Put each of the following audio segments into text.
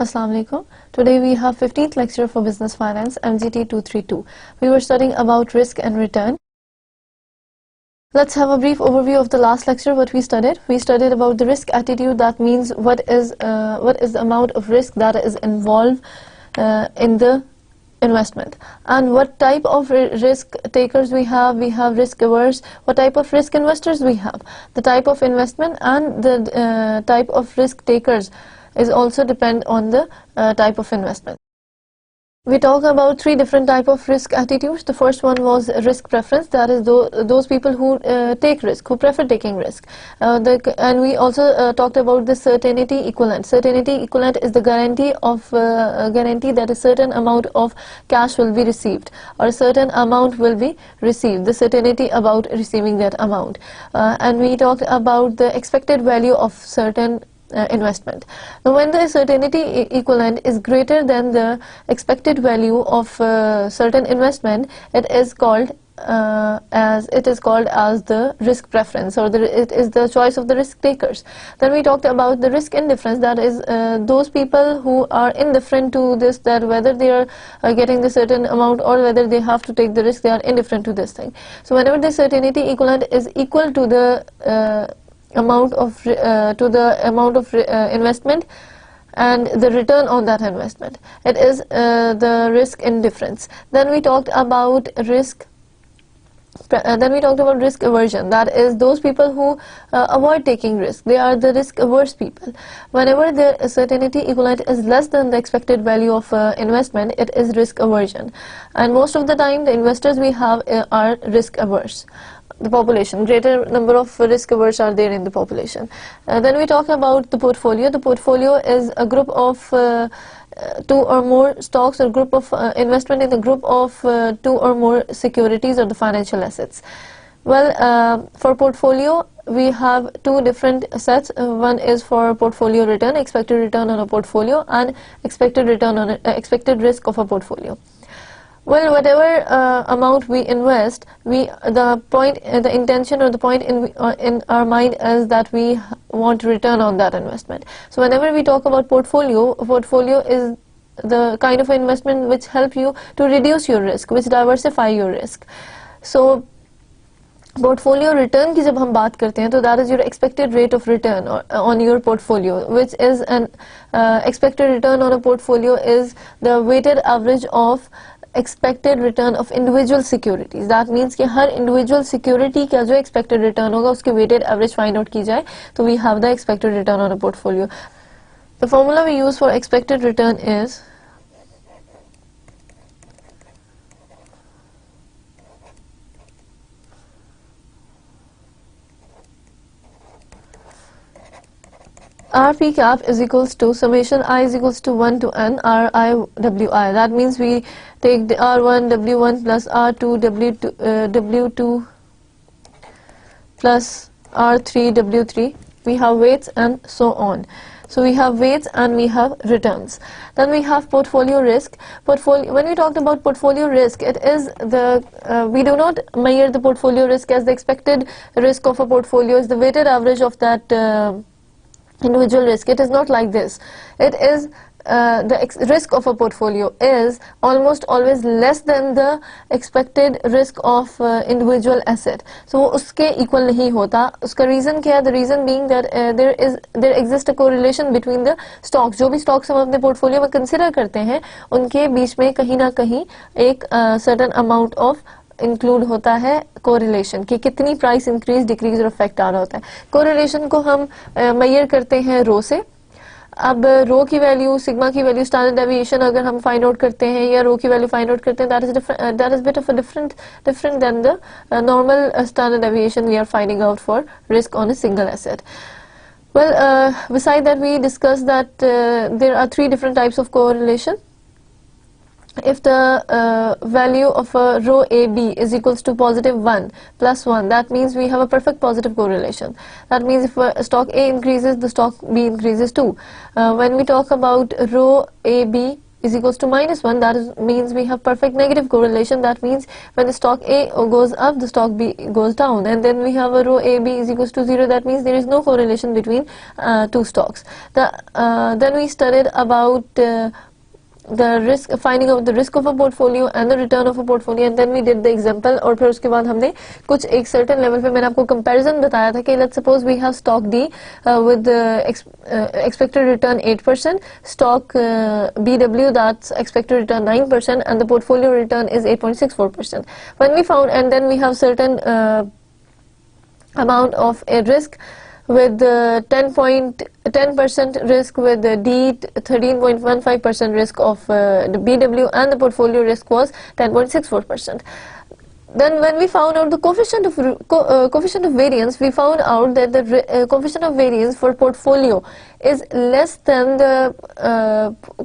Assalamu alaikum. Today we have 15th lecture for Business Finance, MGT 232. We were studying about risk and return. Let's have a brief overview of the last lecture. What we studied? We studied about the risk attitude. That means what is the amount of risk that is involved in the investment, and what type of risk takers we have. We have risk averse. What type of risk investors we have? The type of investment and the type of risk takers is also depend on the type of investment. We talk about three different type of risk attitudes. The first one was risk preference. That is those people who take risk, who prefer taking risk. And we also talked about the certainty equivalent. Certainty equivalent is the guarantee that a certain amount of cash will be received, or a certain amount will be received. The certainty about receiving that amount. And we talked about the expected value of certain investment. Now, when the certainty equivalent is greater than the expected value of certain investment, it is called as the risk preference, or it is the choice of the risk takers. Then we talked about the risk indifference. That is those people who are indifferent to this, that whether they are getting the certain amount or whether they have to take the risk, they are indifferent to this thing. So whenever the certainty equivalent is equal to the amount of investment and the return on that investment, it is the risk indifference. Then we talked about risk aversion. That is those people who avoid taking risk. They are the risk averse people. Whenever the certainty equivalent is less than the expected value of investment, it is risk aversion. And most of the time the investors we have are risk averse. The population, greater number of risk averse are there in the population. Then we talk about the portfolio. The portfolio is a group of two or more stocks, or group of investment in the group of two or more securities or the financial assets. Well, for portfolio we have two different sets. One is for portfolio return, expected return on a portfolio, and expected return on expected risk of a portfolio. Well, whatever amount we invest, the intention or the point in our mind is that we want return on that investment. So whenever we talk about portfolio is the kind of investment which help you to reduce your risk, which diversify your risk. So portfolio return की जब हम बात करते हैं, तो that is your expected rate of return on your portfolio, which is an expected return on a portfolio is the weighted average of expected return of individual securities. That means कि हर individual security का जो expected return होगा उसके weighted average find out की जाए, तो we have the expected return on a portfolio. The formula we use for expected return is RP cap is equals to summation I is equals to 1 to n RIWI. That means we take the R1 W1 plus R2 W2 plus R3 W3. We have weights and so on. So we have weights and we have returns. Then we have portfolio risk. When we talked about portfolio risk, it is we do not measure the portfolio risk as the expected risk of a portfolio is the weighted average of that individual risk. It is not like this. It is the risk of a portfolio is almost always less than the expected risk of individual asset. So उसके equal नहीं होता. उसका reason क्या है? The reason being that there exists a correlation between the stocks. जो भी stocks हम अपने portfolio में consider करते हैं, उनके बीच में कहीं ना कहीं एक certain amount of इंक्लूड होता है कोरिलेशन, कि कितनी प्राइस इंक्रीज डिक्रीज और इफेक्ट आ रहा होता है. कोरिलेशन को हम मेजर करते हैं रो से. अब रो की वैल्यू, सिग्मा की वैल्यू, स्टैंडर्ड डेविएशन अगर हम फाइंड आउट करते हैं या रो की वैल्यू फाइंड आउट करते हैं, that is bit of a different then the normal standard deviation we are finding out for risk on a single asset. Well, beside that we discussed that there are three different types of correlation. if the value of a row AB is equals to positive 1 plus 1, that means we have a perfect positive correlation. That means if stock A increases, the stock B increases too. When we talk about row AB is equals to minus 1, that means we have perfect negative correlation. That means when the stock A goes up, the stock B goes down. And then we have a row AB is equals to 0, that means there is no correlation between two stocks. Then we studied about the risk, finding out the risk of a portfolio and the return of a portfolio, and then we did the example. और फिर उसके बाद हमने कुछ एक certain level पे मैंने आपको comparison बताया था कि let's suppose we have stock D with expected return 8%, stock BW that's expected return 9%, and the portfolio return is 8.64%. When we found, and then we have certain amount of a risk with 10% risk with the D, 13.15% risk of the BW, and the portfolio risk was 10.64%. Then when we found out the coefficient of variance, we found out that the coefficient of variance for portfolio is less than the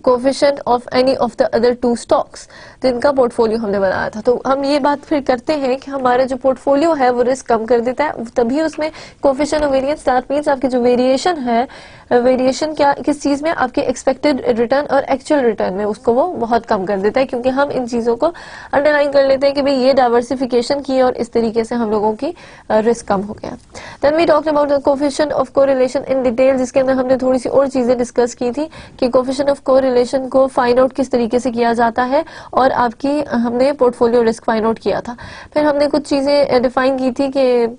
coefficient of any of the other two stocks जिनका portfolio हमने बनाया था. तो हम ये बात फिर करते हैं कि हमारा जो पोर्टफोलियो है वो रिस्क कम कर देता है, तभी उसमें coefficient of variance, that means आपकी जो वेरिएशन है, वेरिएशन क्या किस चीज में, आपके एक्सपेक्टेड रिटर्न और एक्चुअल रिटर्न में, उसको वो बहुत कम कर देता है, क्योंकि हम इन चीजों को अंडरलाइन कर लेते हैं कि भाई ये डाइवर्सिफिकेशन की और इस तरीके से हम लोगों की रिस्क कम हो गया. Then we talked about the coefficient of correlation in detail, जिसके अंदर हमने थोड़ी सी और चीजें डिस्कस की थी कि कोफिशिएंट ऑफ कोरिलेशन को फाइंड आउट किस तरीके से किया जाता है, और आपकी हमने पोर्टफोलियो रिस्क फाइंड आउट किया था. फिर हमने कुछ चीजें डिफाइन की थी कि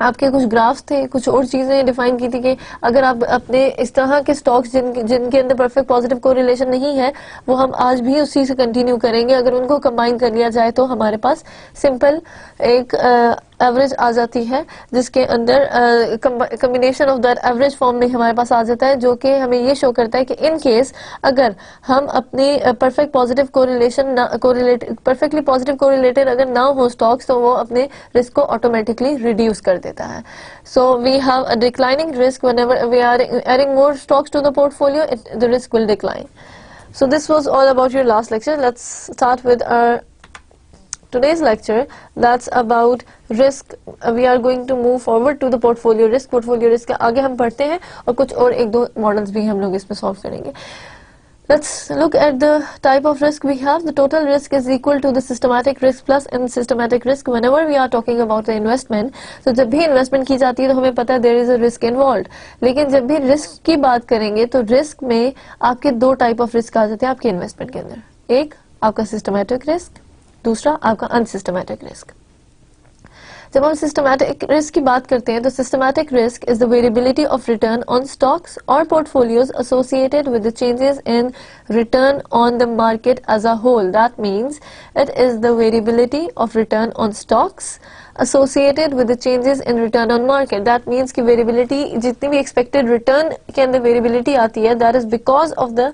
आपके कुछ ग्राफ्स थे, कुछ और चीजें डिफाइन की थी कि अगर आप अपने इस तरह के स्टॉक्स जिनके अंदर परफेक्ट पॉजिटिव कोरिलेशन नहीं है, वो हम आज भी उसी से कंटिन्यू करेंगे. अगर उनको कंबाइन कर लिया जाए तो हमारे पास सिंपल एक एवरेज आ जाती है, जिसके अंदर combination of that average form में हमारे पास आ जाता है, जो कि हमें ये शो करता है कि इन केस अगर हम अपनी perfect positive correlation perfectly positive correlated अगर ना हो स्टॉक्स, तो वो अपने रिस्क को ऑटोमेटिकली रिड्यूस कर देता है. So we have a declining risk whenever we are adding more stocks to the portfolio, the risk will decline. So this was all about your last lecture. Let's start with our today's lecture, that's about risk. We are going to move forward to the portfolio risk. Portfolio risk के आगे हम पढ़ते हैं और कुछ और एक दो मॉडल्स भी हम लोग इसमें सॉल्व करेंगे. Let's look at the type of risk we have. The total risk is equal to the systematic risk plus unsystematic risk whenever we are talking about the investment. So जब भी investment की जाती है तो हमें पता है there is a risk involved. लेकिन जब भी रिस्क की बात करेंगे तो रिस्क में आपके दो टाइप ऑफ रिस्क आ जाते हैं आपके इन्वेस्टमेंट के अंदर. एक आपका सिस्टमैटिक रिस्क, दूसरा आपका अनसिस्टमैटिक रिस्क. जब हम सिस्टमैटिक रिस्क की बात करते हैं तो systematic risk is the variability of return on stocks और portfolios associated with the changes in return on the market as a whole. That means it is the variability of return on stocks associated with the changes in return on market. That means कि variability, जितनी भी expected return के अंदर variability आती है, that is because of the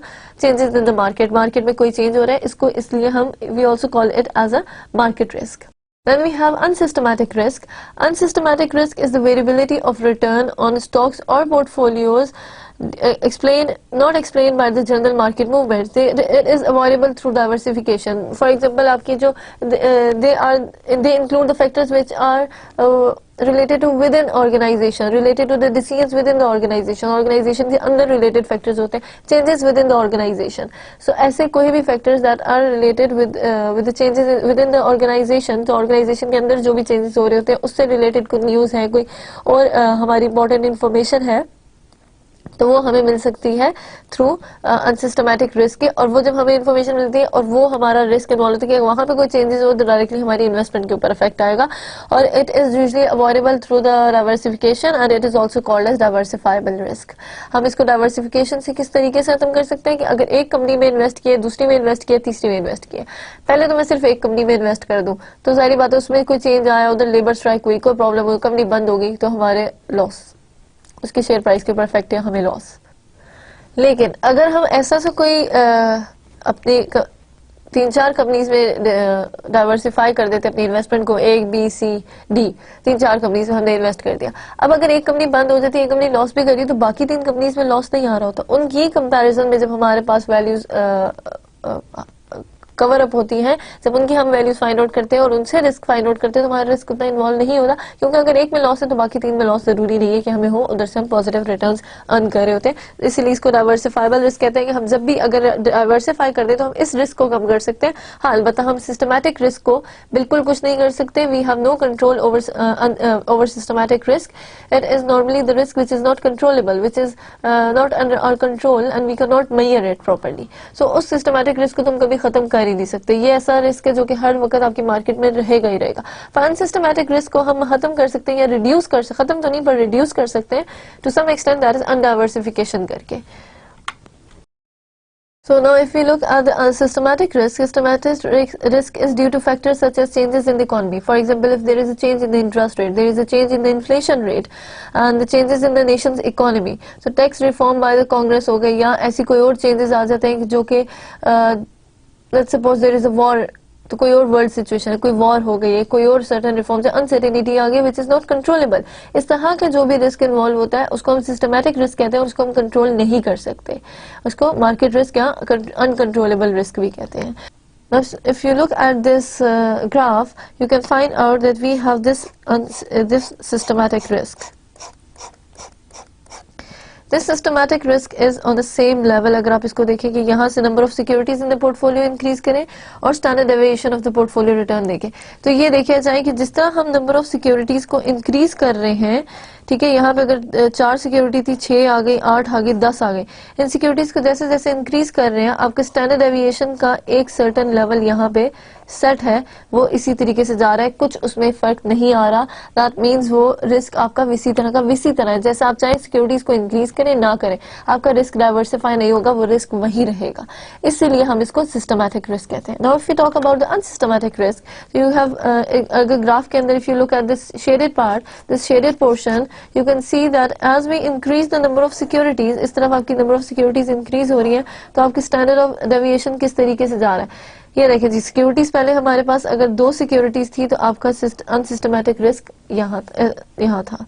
changes in the market. Market में कोई change हो रहा है, इसको इसलिए हम we also call it as a market risk. Then we have unsystematic risk. Unsystematic risk is the variability of return on stocks or portfolios not explained by the general market movements. It is avoidable through diversification. For example, आपकी जो they include the factors which are related to within organization, related to the decisions within the organization. Organization के अंदर related factors होते हैं, changes within the organization. So ऐसे कोई भी factors that are related with the changes within the organization, तो organization के अंदर जो भी changes हो रहे होते हैं उससे related कोई news है, कोई और हमारी important information है, तो वो हमें मिल सकती है थ्रू अनसिस्टमैटिक रिस्क के. और वो जब हमें इन्फॉर्मेशन मिलती है और वो हमारा रिस्क इन्वॉल्व होता है कि वहां पे कोई चेंजेस हो तो डायरेक्टली हमारी इन्वेस्टमेंट के ऊपर इफेक्ट आएगा. और it is usually avoidable through the diversification and it is also called as diversifiable risk. हम इसको डाइवर्सिफिकेशन से किस तरीके से खत्म कर सकते हैं कि अगर एक कंपनी में इन्वेस्ट किया, दूसरी में इन्वेस्ट किया, तीसरी में इन्वेस्ट किया, पहले तो मैं सिर्फ एक कंपनी में इन्वेस्ट कर दूं तो सारी बात है, उसमें कोई चेंज आया, उधर लेबर स्ट्राइक हुई, कोई प्रॉब्लम हुई, कंपनी बंद हो गई, तो हमारे लॉस, उसके शेयर प्राइस के ऊपर इफेक्ट है, हमें लॉस. लेकिन अगर हम ऐसा सा कोई अपनी 3-4 कंपनीज में डाइवर्सिफाई कर देते अपनी इन्वेस्टमेंट को, A, B, C, D, 3-4 companies में हमने इन्वेस्ट कर दिया. अब अगर एक कंपनी बंद हो जाती है, एक कंपनी लॉस भी करी, तो बाकी 3 कंपनीज में लॉस नहीं आ रहा होता. उनकी कंपैरिजन में जब हमारे पास वैल्यूज कवर अप होती हैं, जब उनकी हम वैल्यूज फाइंड आउट करते हैं और उनसे रिस्क फाइंड आउट करते हैं तो हमारा रिस्क उतना इन्वॉल्व नहीं होता, क्योंकि अगर एक में लॉस है तो बाकी 3 में लॉस जरूरी नहीं है कि हमें हो, उधर से हम पॉजिटिव रिटर्न्स अर्न कर रहे होते हैं। इसीलिए इसको डाइवर्सिफाइबल रिस्क कहते हैं कि हम जब भी अगर डाइवर्सिफाई कर दे तो हम इस रिस्क को कम कर सकते हैं। हाँ, अलबत्ता हम सिस्टमैटिक रिस्क को बिल्कुल कुछ नहीं कर सकते। We have no control over systematic risk. It is normally the risk which is not controllable, which is not under our control and we can not measure it properly. So उस systematic risk को तुम कभी खत्म कर ही नहीं सकते। ये ऐसा रिस्क है जो कि हर वक्त आपकी मार्केट में रहेगा ही रहेगा। अनसिस्टमैटिक रिस्क को हम खत्म कर सकते हैं या रिड्यूस कर सकते, खत्म तो नहीं पर रिड्यूस कर सकते हैं to some extent, that is undiversification करके। So now if we look at the systematic risk is due to factors such as changes in the economy. For example, if there is a change in the interest rate, there is a change in the inflation rate and the changes in the nation's economy. So tax reform by the Congress हो गई या ऐसी कोई और changes आ जाते हैं जो कि let's suppose there is a war, तो कोई और वर्ल्ड सिचुएशन है, कोई वॉर हो गई है, कोई और सर्टेन रिफॉर्म से अनसर्टेनिटी आ गई विच इज नॉट कंट्रोलेबल। इस तरह के जो भी रिस्क इन्वॉल्व होता है उसको हम सिस्टमैटिक रिस्क कहते हैं, उसको हम कंट्रोल नहीं कर सकते, उसको मार्केट रिस्क या अनकंट्रोलेबल रिस्क भी कहते हैं। Now, if you look at this graph, you can find out that we have this systematic risk. This systematic risk is on the same level. अगर आप इसको देखें कि यहाँ से number of securities in the portfolio increase करें और standard deviation of the portfolio return देखें, तो ये देखा जाए कि जिस तरह हम नंबर ऑफ सिक्योरिटीज को इंक्रीज कर रहे हैं, ठीक है, यहाँ पे अगर 4 सिक्योरिटी थी, 6 आ गई, 8 आ गई, 10 आ गई, इन सिक्योरिटीज को जैसे जैसे इंक्रीज कर रहे हैं आपके स्टैंडर्ड डेविएशन का एक सर्टेन लेवल यहाँ पे सेट है, वो इसी तरीके से जा रहा है, कुछ उसमें फर्क नहीं आ रहा। दैट मीन्स वो रिस्क आपका इसी तरह है, जैसे आप चाहे सिक्योरिटीज को इंक्रीज करें ना करें, आपका रिस्क डाइवर्सिफाई नहीं होगा, वो रिस्क वही रहेगा। इसीलिए हम इसको सिस्टमैटिक रिस्क कहते हैं। Now if you talk about the unsystematic risk, you have अगर ग्राफ के अंदर if you look at this shaded part, this shaded portion, you can see that as we increase the number of securities, इस तरफ आपकी number of securities increase हो रही है, तो आपकी standard of deviation किस तरीके से जा रहा है। ये देखिए जी, सिक्योरिटीज पहले हमारे पास अगर 2 सिक्योरिटीज थी तो आपका अनसिस्टमैटिक रिस्क यहाँ था।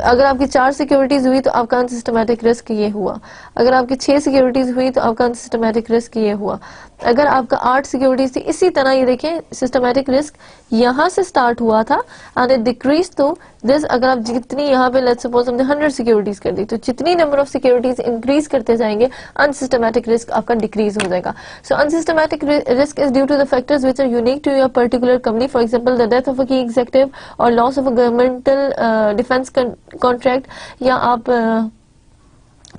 अगर आपकी 4 सिक्योरिटीज हुई तो आपका अनसिस्टमैटिक रिस्क ये हुआ। अगर आपकी 6 सिक्योरिटीज हुई तो आपका अनसिस्टमैटिक रिस्क ये हुआ। अगर आपका 8 सिक्योरिटीज थी, इसी तरह ये देखिए सिस्टमैटिक रिस्क यहाँ से स्टार्ट हुआ था and it decrease to this. अगर आप जितनी यहाँ पे लेट्स सपोज हमने 100 सिक्योरिटीज कर दी, तो जितनी नंबर ऑफ सिक्योरिटीज इंक्रीज करते जाएंगे अनसिस्टमैटिक रिस्क आपका डिक्रीज हो जाएगा। So unsystematic risk is due to the factors which are unique to your particular company. For example, the death of a key executive or loss of a governmental defense contract, या आप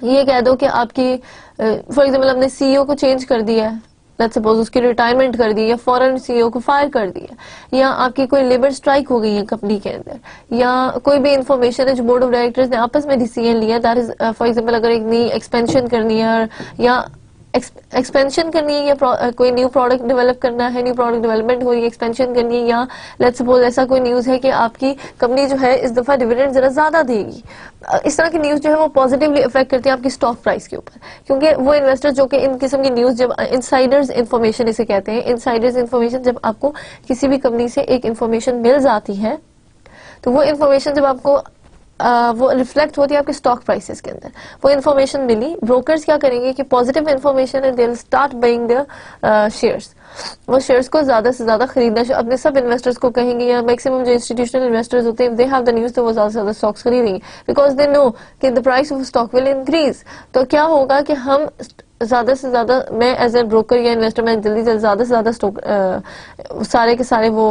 ये कह दो कि आपकी for example हमने CEO को change कर दिया है, लेट्स सपोज उसकी रिटायरमेंट कर दी, या फॉरेन सीईओ को फायर कर दिया, या आपकी कोई लेबर स्ट्राइक हो गई है कंपनी के अंदर, या कोई भी इंफॉर्मेशन है जो बोर्ड ऑफ डायरेक्टर्स ने आपस में डिसीजन लिया, दैट इज फॉर एग्जाम्पल अगर एक नई एक्सपेंशन करनी है या एक्सपेंशन करनी है, या कोई न्यू प्रोडक्ट डेवलप करना है, न्यू प्रोडक्ट डेवलपमेंट हो रही है, एक्सपेंशन करनी है, या लेट्स सपोज ऐसा कोई न्यूज है कि आपकी कंपनी जो है इस दफा डिविडेंड जरा ज्यादा देगी, इस तरह की न्यूज जो है वो पॉजिटिवली इफेक्ट करती है आपकी स्टॉक प्राइस के ऊपर, क्योंकि वो इन्वेस्टर जो कि इन किस्म की न्यूज, जब इनसाइडर्स इन्फॉर्मेशन इसे कहते हैं, इनसाइडर्स इन्फॉर्मेशन, जब आपको किसी भी कंपनी से एक इन्फॉर्मेशन मिल जाती है तो वो इन्फॉर्मेशन जब आपको वो रिफ्लेक्ट होती है आपके स्टॉक प्राइसेस के अंदर। वो इन्फॉर्मेशन मिली, ब्रोकर्स क्या करेंगे कि पॉजिटिव इन्फॉर्मेशन है, they will start buying the shares, वो शेयर्स को ज्यादा से ज्यादा खरीदना, अपने सब इन्वेस्टर्स को कहेंगे, या मैक्सिमम जो इंस्टीट्यूशनल इन्वेस्टर्स होते हैं, दे हैव द न्यूज, तो वो ज्यादा से ज्यादा स्टॉक्स खरीदेंगे, बिकॉज दे नो कि the price of stock will increase. तो क्या होगा कि हम ज्यादा से ज्यादा, मैं एज ए ब्रोकर या इन्वेस्टर, मैं जल्दी ज्यादा से ज्यादा स्टॉक सारे के सारे वो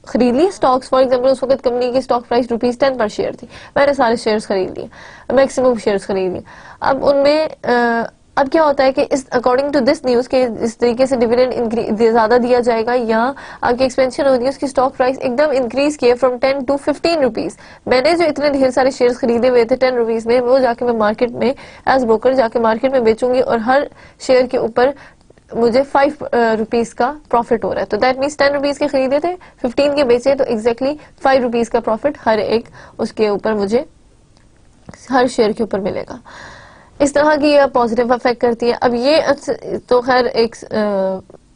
खरीद लिए स्टॉक्स। फॉर एग्जांपल उस वक्त कंपनी की स्टॉक प्राइस ₹10 पर शेयर थी, मैंने सारे शेयर्स खरीद लिए, मैक्सिमम शेयर्स खरीद लिए। अब उनमें अब क्या होता है कि इस अकॉर्डिंग टू दिस न्यूज के इस तरीके से डिविडेंड ज्यादा दिया जाएगा, या आपकी एक्सपेंशन होती है, उसकी स्टॉक प्राइस एकदम इंक्रीज किए फ्रॉम 10 to 15 रुपीज। मैंने जो इतने ढेर सारे शेयर्स खरीदे हुए थे 10 रुपीज में, वो जाके मैं मार्केट में एज ब्रोकर जाके मार्केट में बेचूंगी और हर शेयर के ऊपर मुझे 5 रुपीज का प्रॉफिट हो रहा है। तो दैट मीन्स 10 रुपीज के खरीदे थे, 15 के बेचे, तो एग्जैक्टली 5 रुपीज का प्रॉफिट हर एक उसके ऊपर मुझे हर शेयर के ऊपर मिलेगा। इस तरह की ये पॉजिटिव अफेक्ट करती है। अब ये तो खैर एक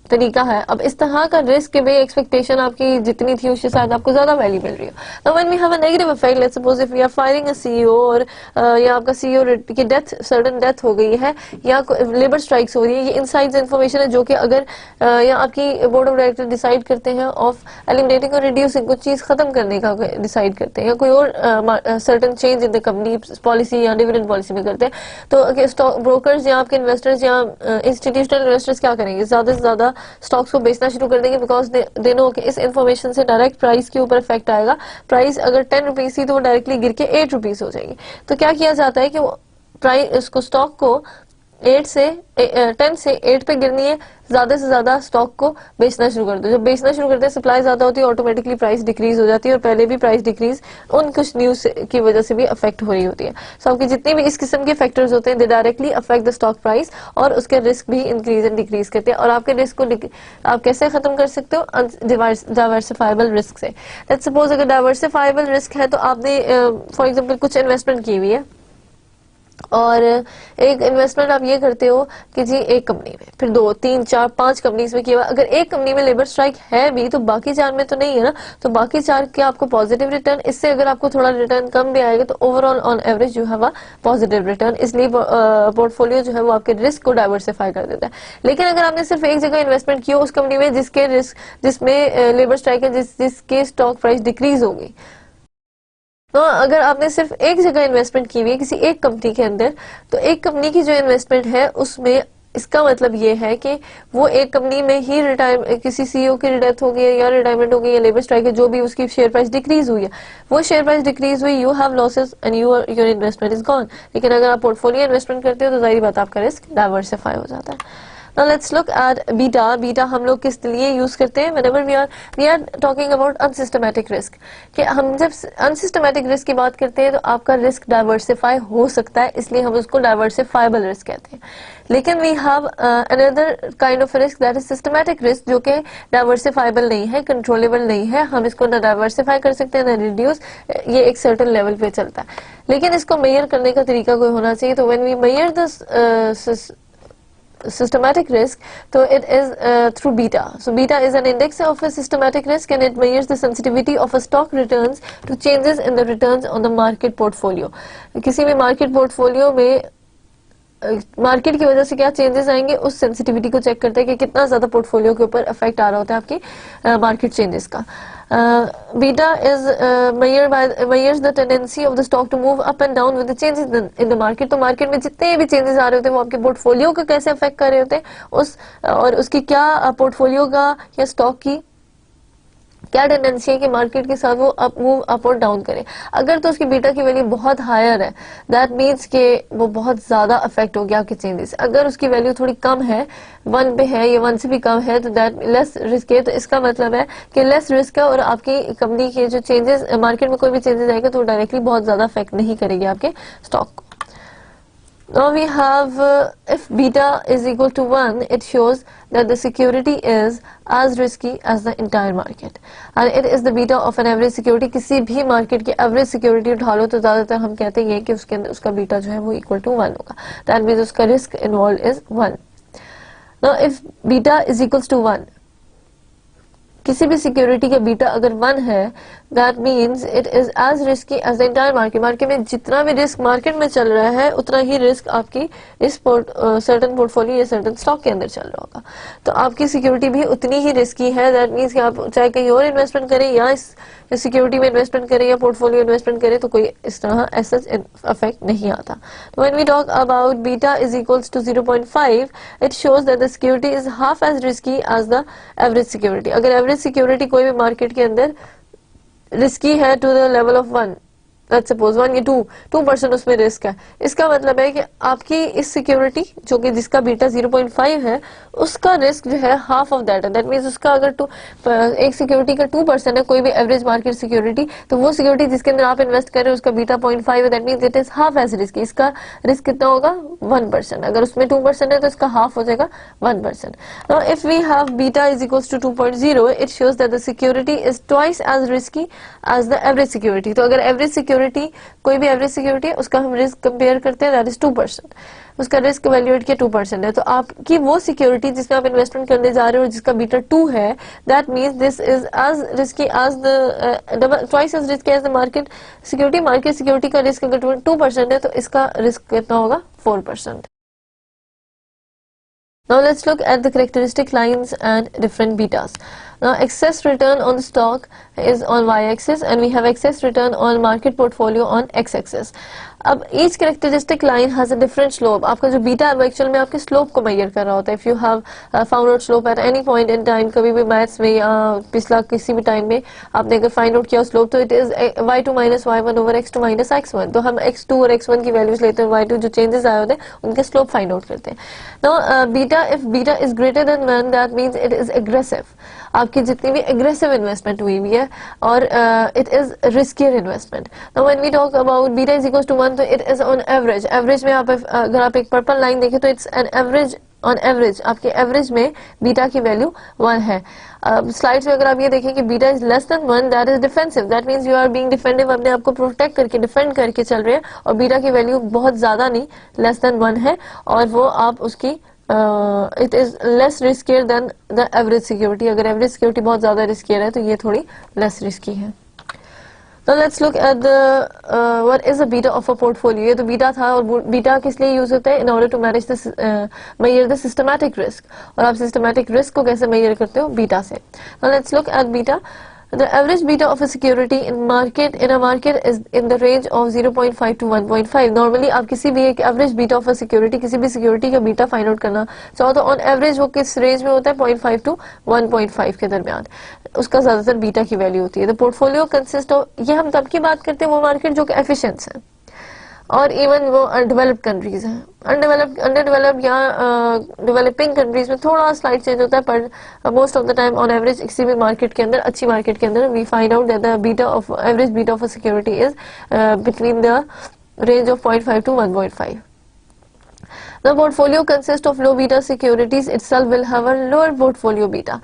तरीका है। अब इस तरह का रिस्क के भाई एक्सपेक्टेशन आपकी जितनी थी उससे शायद आपको ज्यादा वैल्यू मिल रही हो। Now when we have a negative effect, let's suppose if we are firing a CEO और या आपका सीईओ की डेथ, सडन डेथ हो गई है या लेबर स्ट्राइक्स हो रही है, ये इनसाइड्स इन्फॉर्मेशन है जो कि अगर या आपकी बोर्ड ऑफ डायरेक्टर डिसाइड करते हैं ऑफ एलिमिनेटिंग और रिड्यूसिंग, कुछ चीज खत्म करने का डिसाइड करते हैं या कोई और certain change in the company policy या डिविडेंड पॉलिसी में करते हैं, तो स्टॉक ब्रोकर्स या आपके इन्वेस्टर्स या इंस्टीट्यूशनल इन्वेस्टर्स क्या करेंगे, ज्यादा से ज्यादा स्टॉक्स को बेचना शुरू कर देंगे, बिकॉज दे नो कि इस इन्फॉर्मेशन से डायरेक्ट प्राइस के ऊपर इफेक्ट आएगा। प्राइस अगर 10 रुपीज थी तो वो डायरेक्टली गिर के 8 रुपीज हो जाएगी। तो क्या किया जाता है कि वो प्राइस उसको स्टॉक को 10 से 8 पे गिरनी है, ज्यादा से ज्यादा स्टॉक को बेचना शुरू कर दो। जब बेचना शुरू करते हैं सप्लाई ज्यादा होती है, ऑटोमेटिकली प्राइस डिक्रीज हो जाती है, और पहले भी प्राइस डिक्रीज उन कुछ न्यूज की वजह से भी अफेक्ट हो रही होती है। सो आपके जितने भी इस किस्म के फैक्टर्स होते हैं दे directly affect the stock price, और उसके रिस्क भी इंक्रीज एंड डिक्रीज करते हैं। और आपके रिस्क को आप कैसे खत्म कर सकते हो, डाइवर्सिफाइबल रिस्क से। लेट्स सपोज अगर डाइवर्सिफाइबल रिस्क है तो आपने फॉर एग्जाम्पल कुछ इन्वेस्टमेंट की हुई है, और एक इन्वेस्टमेंट आप ये करते हो कि जी एक कंपनी में, फिर 2, 3, 4, 5 कंपनीज में किया। अगर एक कंपनी में लेबर स्ट्राइक है भी तो बाकी 4 में तो नहीं है ना, तो बाकी 4 के आपको पॉजिटिव रिटर्न, इससे अगर आपको थोड़ा रिटर्न कम भी आएगा तो overall on average you have a positive return. इसलिए पोर्टफोलियो जो है वो आपके रिस्क को डाइवर्सिफाई कर देता है। लेकिन अगर आपने सिर्फ एक जगह इन्वेस्टमेंट किया उस कंपनी में जिसके रिस्क, जिसमें लेबर स्ट्राइक है, जिसके स्टॉक प्राइस डिक्रीज होगी, तो अगर आपने सिर्फ एक जगह इन्वेस्टमेंट की हुई है किसी एक कंपनी के अंदर, तो एक कंपनी की जो इन्वेस्टमेंट है उसमें इसका मतलब ये है कि वो एक कंपनी में ही रिटायर, किसी सीईओ की डेथ हो गई या रिटायरमेंट हो गई या लेबर स्ट्राइक है, जो भी उसकी शेयर प्राइस डिक्रीज हुई है, वो शेयर प्राइस डिक्रीज हुई, you have losses and your investment is gone. लेकिन अगर आप पोर्टफोलियो इन्वेस्टमेंट करते हो तो जाहिर बात आपका रिस्क डाइवर्सिफाई हो जाता है। Now let's look at beta. Beta हम लोग किस लिए यूज करते हैं whenever we are talking about unsystematic risk, कि हम जब unsystematic risk की बात करते हैं तो आपका रिस्क डाइवर्सिफाई हो सकता है, इसलिए हम उसको डाइवर्सिफाइबल रिस्क कहते हैं। लेकिन we have another kind of risk that is systematic risk, जो कि डाइवर्सिफाइबल नहीं है, कंट्रोलेबल नहीं है, हम इसको ना डाइवर्सिफाई कर सकते हैं ना रिड्यूस, ये एक सर्टेन लेवल पे चलता है। लेकिन इसको मेजर करने का तरीका कोई होना चाहिए। तो when we measure this systematic risk, so it is through beta. So beta is an index of a systematic risk and it measures the sensitivity of a stock returns to changes in the returns on the market portfolio. किसी भी market portfolio में market की वजह से क्या changes आएंगे उस sensitivity को चेक करते हैं कि कितना ज्यादा पोर्टफोलियो के ऊपर इफेक्ट आ रहा होता है आपकी मार्केट चेंजेस का। Beta is measures the tendency of the stock to move up and down with the changes in the market. तो मार्केट में जितने भी चेंजेस आ रहे होते हैं वो आपके पोर्टफोलियो को कैसे अफेक्ट कर रहे होते हैं, उस और उसकी क्या पोर्टफोलियो का या स्टॉक की क्या टेंडेंसी है कि मार्केट के साथ वो मूव अप और डाउन करे। अगर तो उसकी बीटा की वैल्यू बहुत हायर है, दैट मीन्स कि वो बहुत ज्यादा अफेक्ट हो गया आपके चेंजेस। अगर उसकी वैल्यू थोड़ी कम है, 1 पे है या 1 से भी कम है, तो दैट लेस रिस्क है। तो इसका मतलब है कि लेस रिस्क है और आपकी कंपनी के जो चेंजेस, मार्केट में कोई भी चेंजेस आएगा तो वो डायरेक्टली बहुत ज्यादा अफेक्ट नहीं करेगी आपके स्टॉक को। Now we have if beta is equal to 1, it shows that the security is as risky as the entire market, and it is the beta of an average security. किसी भी market की average security उठा लो तो ज्यादातर हम कहते हैं कि उसके अंदर उसका बीटा जो है वो इक्वल टू 1 होगा। दैट मीन्स उसका risk involve is 1। Now if beta is equals to 1, किसी भी सिक्योरिटी का बीटा अगर 1 है, that means it is as risky as the entire market. Market में जितना भी रिस्क मार्केट में चल रहा है उतना ही रिस्क आपकी इस सर्टेन पोर्टफोलियो या सर्टेन स्टॉक के अंदर चल रहा होगा। तो आपकी सिक्योरिटी भी उतनी ही रिस्की है। दैट मीन्स कि आप चाहे कहीं और इन्वेस्टमेंट करें या इस सिक्योरिटी में इन्वेस्टमेंट करें या पोर्टफोलियो इन्वेस्टमेंट करें तो कोई इस तरह ऐसा इफेक्ट नहीं आता। तो when we talk about beta is equals to 0.5, it shows that the security is half as risky as the average security. अगर एवरेज सिक्योरिटी कोई भी मार्केट के अंदर रिस्की है to the level of 1, let's suppose 1 या 2% उसमें risk है, इसका मतलब है कि आपकी इस सिक्योरिटी जो कि जिसका बीटा 0.5 है उसका रिस्क जो है हाफ ऑफ दैट है। दैट मीन्स उसका अगर एक सिक्योरिटी का 2% है, कोई भी एवरेज मार्केट सिक्योरिटी, तो वो सिक्योरिटी जिसके अंदर आप इन्वेस्ट कर रहे हो उसका बीटा 0.5 है। That means it is half as risk. इसका रिस्क कितना होगा 1%। अगर उसमें 2% है तो इसका हाफ हो जाएगा 1%। Now if we have beta is equals to 2.0, it shows that the security is twice as risky as the average security. तो अगर एवरेज सिक्योरिटी, कोई भी एवरेज सिक्योरिटी है, उसका हम रिस्क कंपेयर करते हैं, दैट इज 2%, उसका रिस्क वैल्यूएट किया 2% है। तो आपकी वो सिक्योरिटी जिसमें आप इन्वेस्टमेंट करने जा रहे हो और जिसका बीटा 2 है, that means this is as risky as the twice as risky as the market security. Market security का रिस्क अगर 2% है तो इसका रिस्क कितना होगा, 4%। Now let's look at the characteristic lines and different betas. Now excess return on the stock is on y-axis and we have excess return on market portfolio on x-axis. अब each characteristic line has a different slope. आपका जो beta है वो actual में आपके slope को major कर रहा होता है. If you have found out slope at any point in time, कभी भी मैथ्स में या पिछला किसी भी टाइम में आपने अगर फाइंड आउट किया स्लोप, तो it is y2 minus y1 over x2 minus x1. तो हम x2 और x1 की वैल्यूज लेते हैं, y2 जो चेंजेस आए होते हैं उनके स्लोप फाइंड आउट करते हैं. Now beta, if beta is greater than 1, that means it is aggressive. आपकी जितनी भी एग्रेसिव इन्वेस्टमेंट हुई हुई है और it is riskier investment. Now when we talk about beta is equal to 1, तो it is on average. Average में आप अगर आप एक पर्पल लाइन देखें तो it's an average. On average आपके एवरेज में बीटा की वैल्यू 1 है. स्लाइड्स में अगर आप ये देखें कि beta is less than 1, that is defensive. That means you are being defensive, अपने आप को प्रोटेक्ट करके डिफेंड करके चल रहे हैं, और बीटा की वैल्यू बहुत ज्यादा नहीं, लेस देन 1 है, और वो आप उसकी it is less riskier than the average security. अगर एवरेज सिक्योरिटी बहुत ज्यादा रिस्कियर है तो ये थोड़ी लेस रिस्की है. Now let's look at the what is the beta of a portfolio. ये तो बीटा था, और बीटा किस लिए यूज होता है? In order to manage this measure the systematic risk. और आप systematic risk को कैसे measure करते हो? बीटा से. Now let's look at beta. The average beta of a security in a market is in the range of 0.5 to 1.5. Normally आप किसी भी एक average beta of a security, किसी भी security का beta find out करना चाहो तो on average वो किस range में होता है? 0.5 to 1.5 के दरमियान उसका ज्यादातर बीटा की वैल्यू होती है. तो पोर्टफोलियो कंसिस्ट ऑफ, ये हम तब की बात करते हैं वो मार्केट जो कि एफिशिएंट है, और इवन वो अनडेवलप्ड कंट्रीज हैं. अंडरडेवलप्ड या डेवलपिंग कंट्रीज में थोड़ा स्लाइड चेंज होता है, पर most of the time on average किसी भी मार्केट के अंदर, अच्छी मार्केट के अंदर, we find out that the beta of average beta of a security is between the range of 0.5 to 1.5. The portfolio consists of low beta securities itself will have a lower portfolio beta.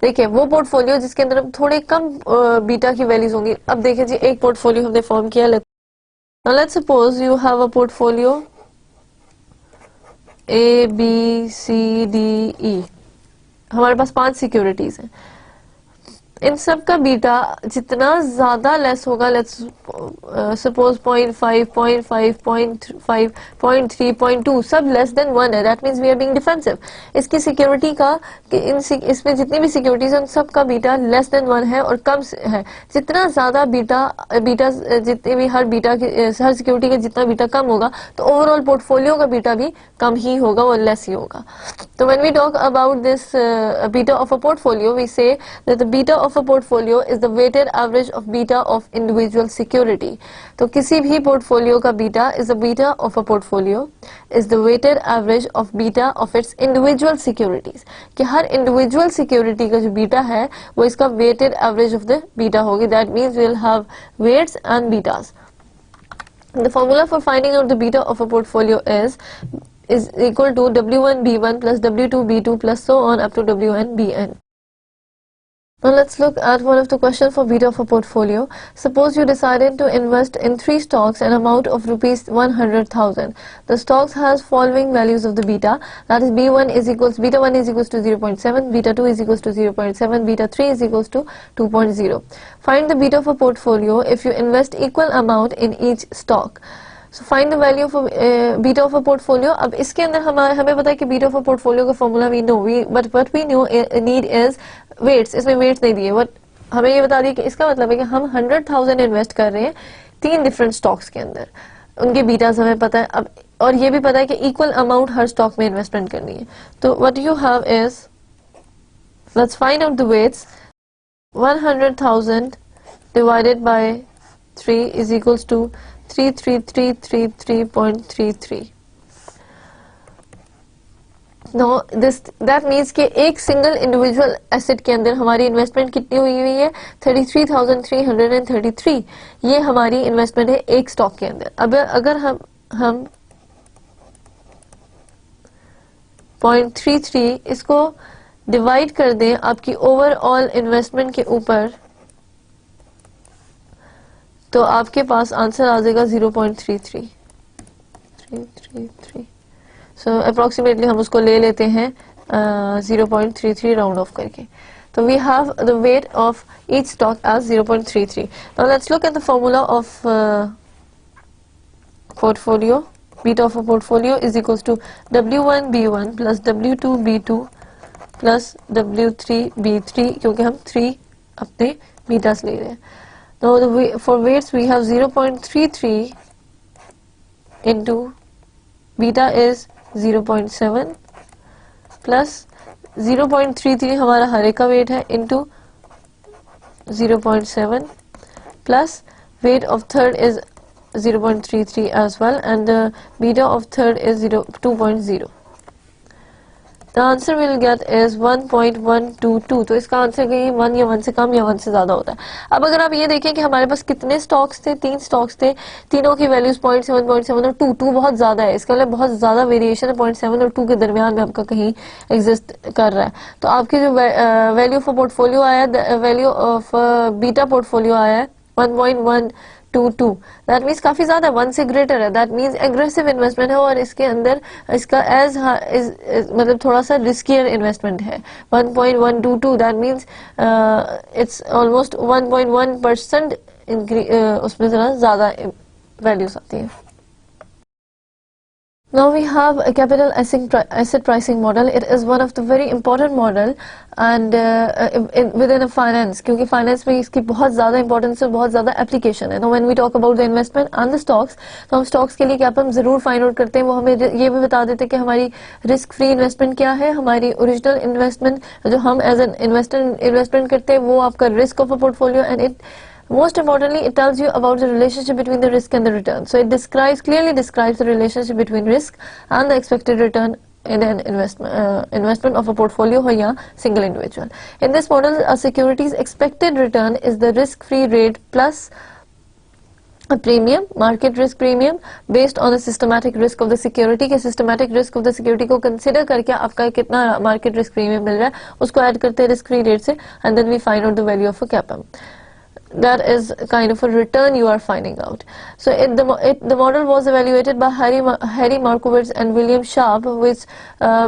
देखिए वो portfolio जिसके अंदर थोड़े कम beta की values होंगी. अब देखिए जी, एक पोर्टफोलियो हमने फॉर्म किया. Now let's suppose you have a portfolio A, B, C, D, E. हमारे पास 5 सिक्योरिटीज हैं. इन सब का बीटा जितना ज्यादा लेस होगा, लेट्स सपोज 0.5, 0.5, 0.5, 0.3, 0.2, सब लेस देन 1 है. That means we are being defensive. इसकी सिक्योरिटी का, इसमें जितनी भी सिक्योरिटीज हैं उन सब का बीटा लेस देन 1 है और कम है. जितना ज्यादा बीटा जितने भी हर सिक्योरिटी का जितना बीटा कम होगा, तो ओवरऑल पोर्टफोलियो का बीटा भी कम ही होगा, वो लेस ही होगा. तो when we talk about this beta of a portfolio, we say that the beta of a portfolio is the weighted average of beta of individual security. तो किसी भी पोर्टफोलियो का beta is the beta of a portfolio is the weighted average of beta of its individual securities. कि हर individual security का जो beta है वो इसका weighted average of the beta होगी. That means we will have weights and betas. The formula for finding out the beta of a portfolio is equal to W1 B1 plus W2 B2 plus so on up to Wn Bn. Now let's look at one of the questions for beta of a portfolio. Suppose you decided to invest in 3 stocks an amount of rupees 100,000. The stocks has following values of the beta, that is beta 1 is equals to 0.7, beta 2 is equals to 0.7, beta 3 is equals to 2.0. Find the beta of a portfolio if you invest equal amount in each stock. So find the value of beta of a portfolio. अब इसके अंदर हमें पता है कि beta of a portfolio का formula we know, but what we need is weights. इसमें weights नहीं दिए, but हमें ये बता दिया कि इसका मतलब है कि हम 100,000 इन्वेस्ट कर रहे हैं 3 डिफरेंट स्टॉक्स के अंदर. उनके बीटास हमें पता है अब, और ये भी पता है कि इक्वल अमाउंट हर स्टॉक में इन्वेस्टमेंट करनी है. तो what you have is, let's find out the weights. 100,000 divided by 3 is equals to 33333.33. Now that means कि एक सिंगल इंडिविजुअल एसेट के अंदर हमारी इन्वेस्टमेंट कितनी हुई है? 33,333. ये हमारी इन्वेस्टमेंट है एक स्टॉक के अंदर. अब अगर हम 0.33 इसको डिवाइड कर दें आपकी ओवरऑल इन्वेस्टमेंट के ऊपर, तो आपके पास आंसर आ जाएगा 0.33 सो अप्रोक्सीमेटली हम उसको ले लेते हैं 0.33 राउंड ऑफ करके. So we have the weight of each stock as 0.33. Now let's look at the formula of portfolio. Beta of a portfolio is equals to W1 B1 plus W2 B2 plus W3 B3 क्योंकि हम 3 अपने betas ले रहे हैं. Now for weights we have 0.33 into beta is 0.7 plus 0.33 हमारा हर एक का wait है into 0.7 plus weight of third is 0.33 as well and the beta of third is 2.0. The answer we'll get is 1.122. तो इसका आंसर कहीं 1 या 1 से कम या 1 से ज्यादा होता है. अब अगर आप ये देखें कि हमारे पास कितने स्टॉक्स थे, 3 स्टॉक्स थे, तीनों की वैल्यूज 0.7 0.7 और 2 बहुत ज्यादा है. इसका मतलब बहुत ज्यादा वेरिएशन है 0.7 और 2 के दरमियान में आपका कहीं एग्जिस्ट कर रहा है. तो आपकी जो वैल्यू ऑफ पोर्टफोलियो आया, वैल्यू ऑफ बीटा पोर्टफोलियो आया है 1.122. दैट मीन्स काफी ज्यादा 1 से ग्रेटर है. दैट मीन्स एग्रेसिव इन्वेस्टमेंट है और इसके अंदर इसका मतलब थोड़ा सा रिस्कियर इन्वेस्टमेंट है. 1.122 दैट मीन्स इट्स ऑलमोस्ट 1.1% उसमें जरा ज्यादा वैल्यूज आती है. Now we have a capital asset pricing model. It is one of the very important model and within a finance क्योंकि finance में इसकी बहुत ज़्यादा importance है, बहुत ज़्यादा application है. Now when we talk about the investment and the stocks, तो हम stocks के लिए क्या हम ज़रूर find out करते हैं, वो हमें ये भी बता देते हैं कि हमारी risk free investment क्या है, हमारी original investment जो हम as an investor investment करते हैं वो आपका risk of a portfolio and it most importantly it tells you about the relationship between the risk and the return. So it clearly describes the relationship between risk and the expected return in an investment of a portfolio or a single individual. In this model a security's expected return is the risk free rate plus a premium, market risk premium based on the systematic risk of the security के systematic risk of the security को consider करके आपका कितना market risk premium मिल रहा है उसको add करते हैं risk free rate से and then we find out the value of a CAPM. That is kind of a return you are finding out. So the model was evaluated by Harry Markowitz and William Sharpe, which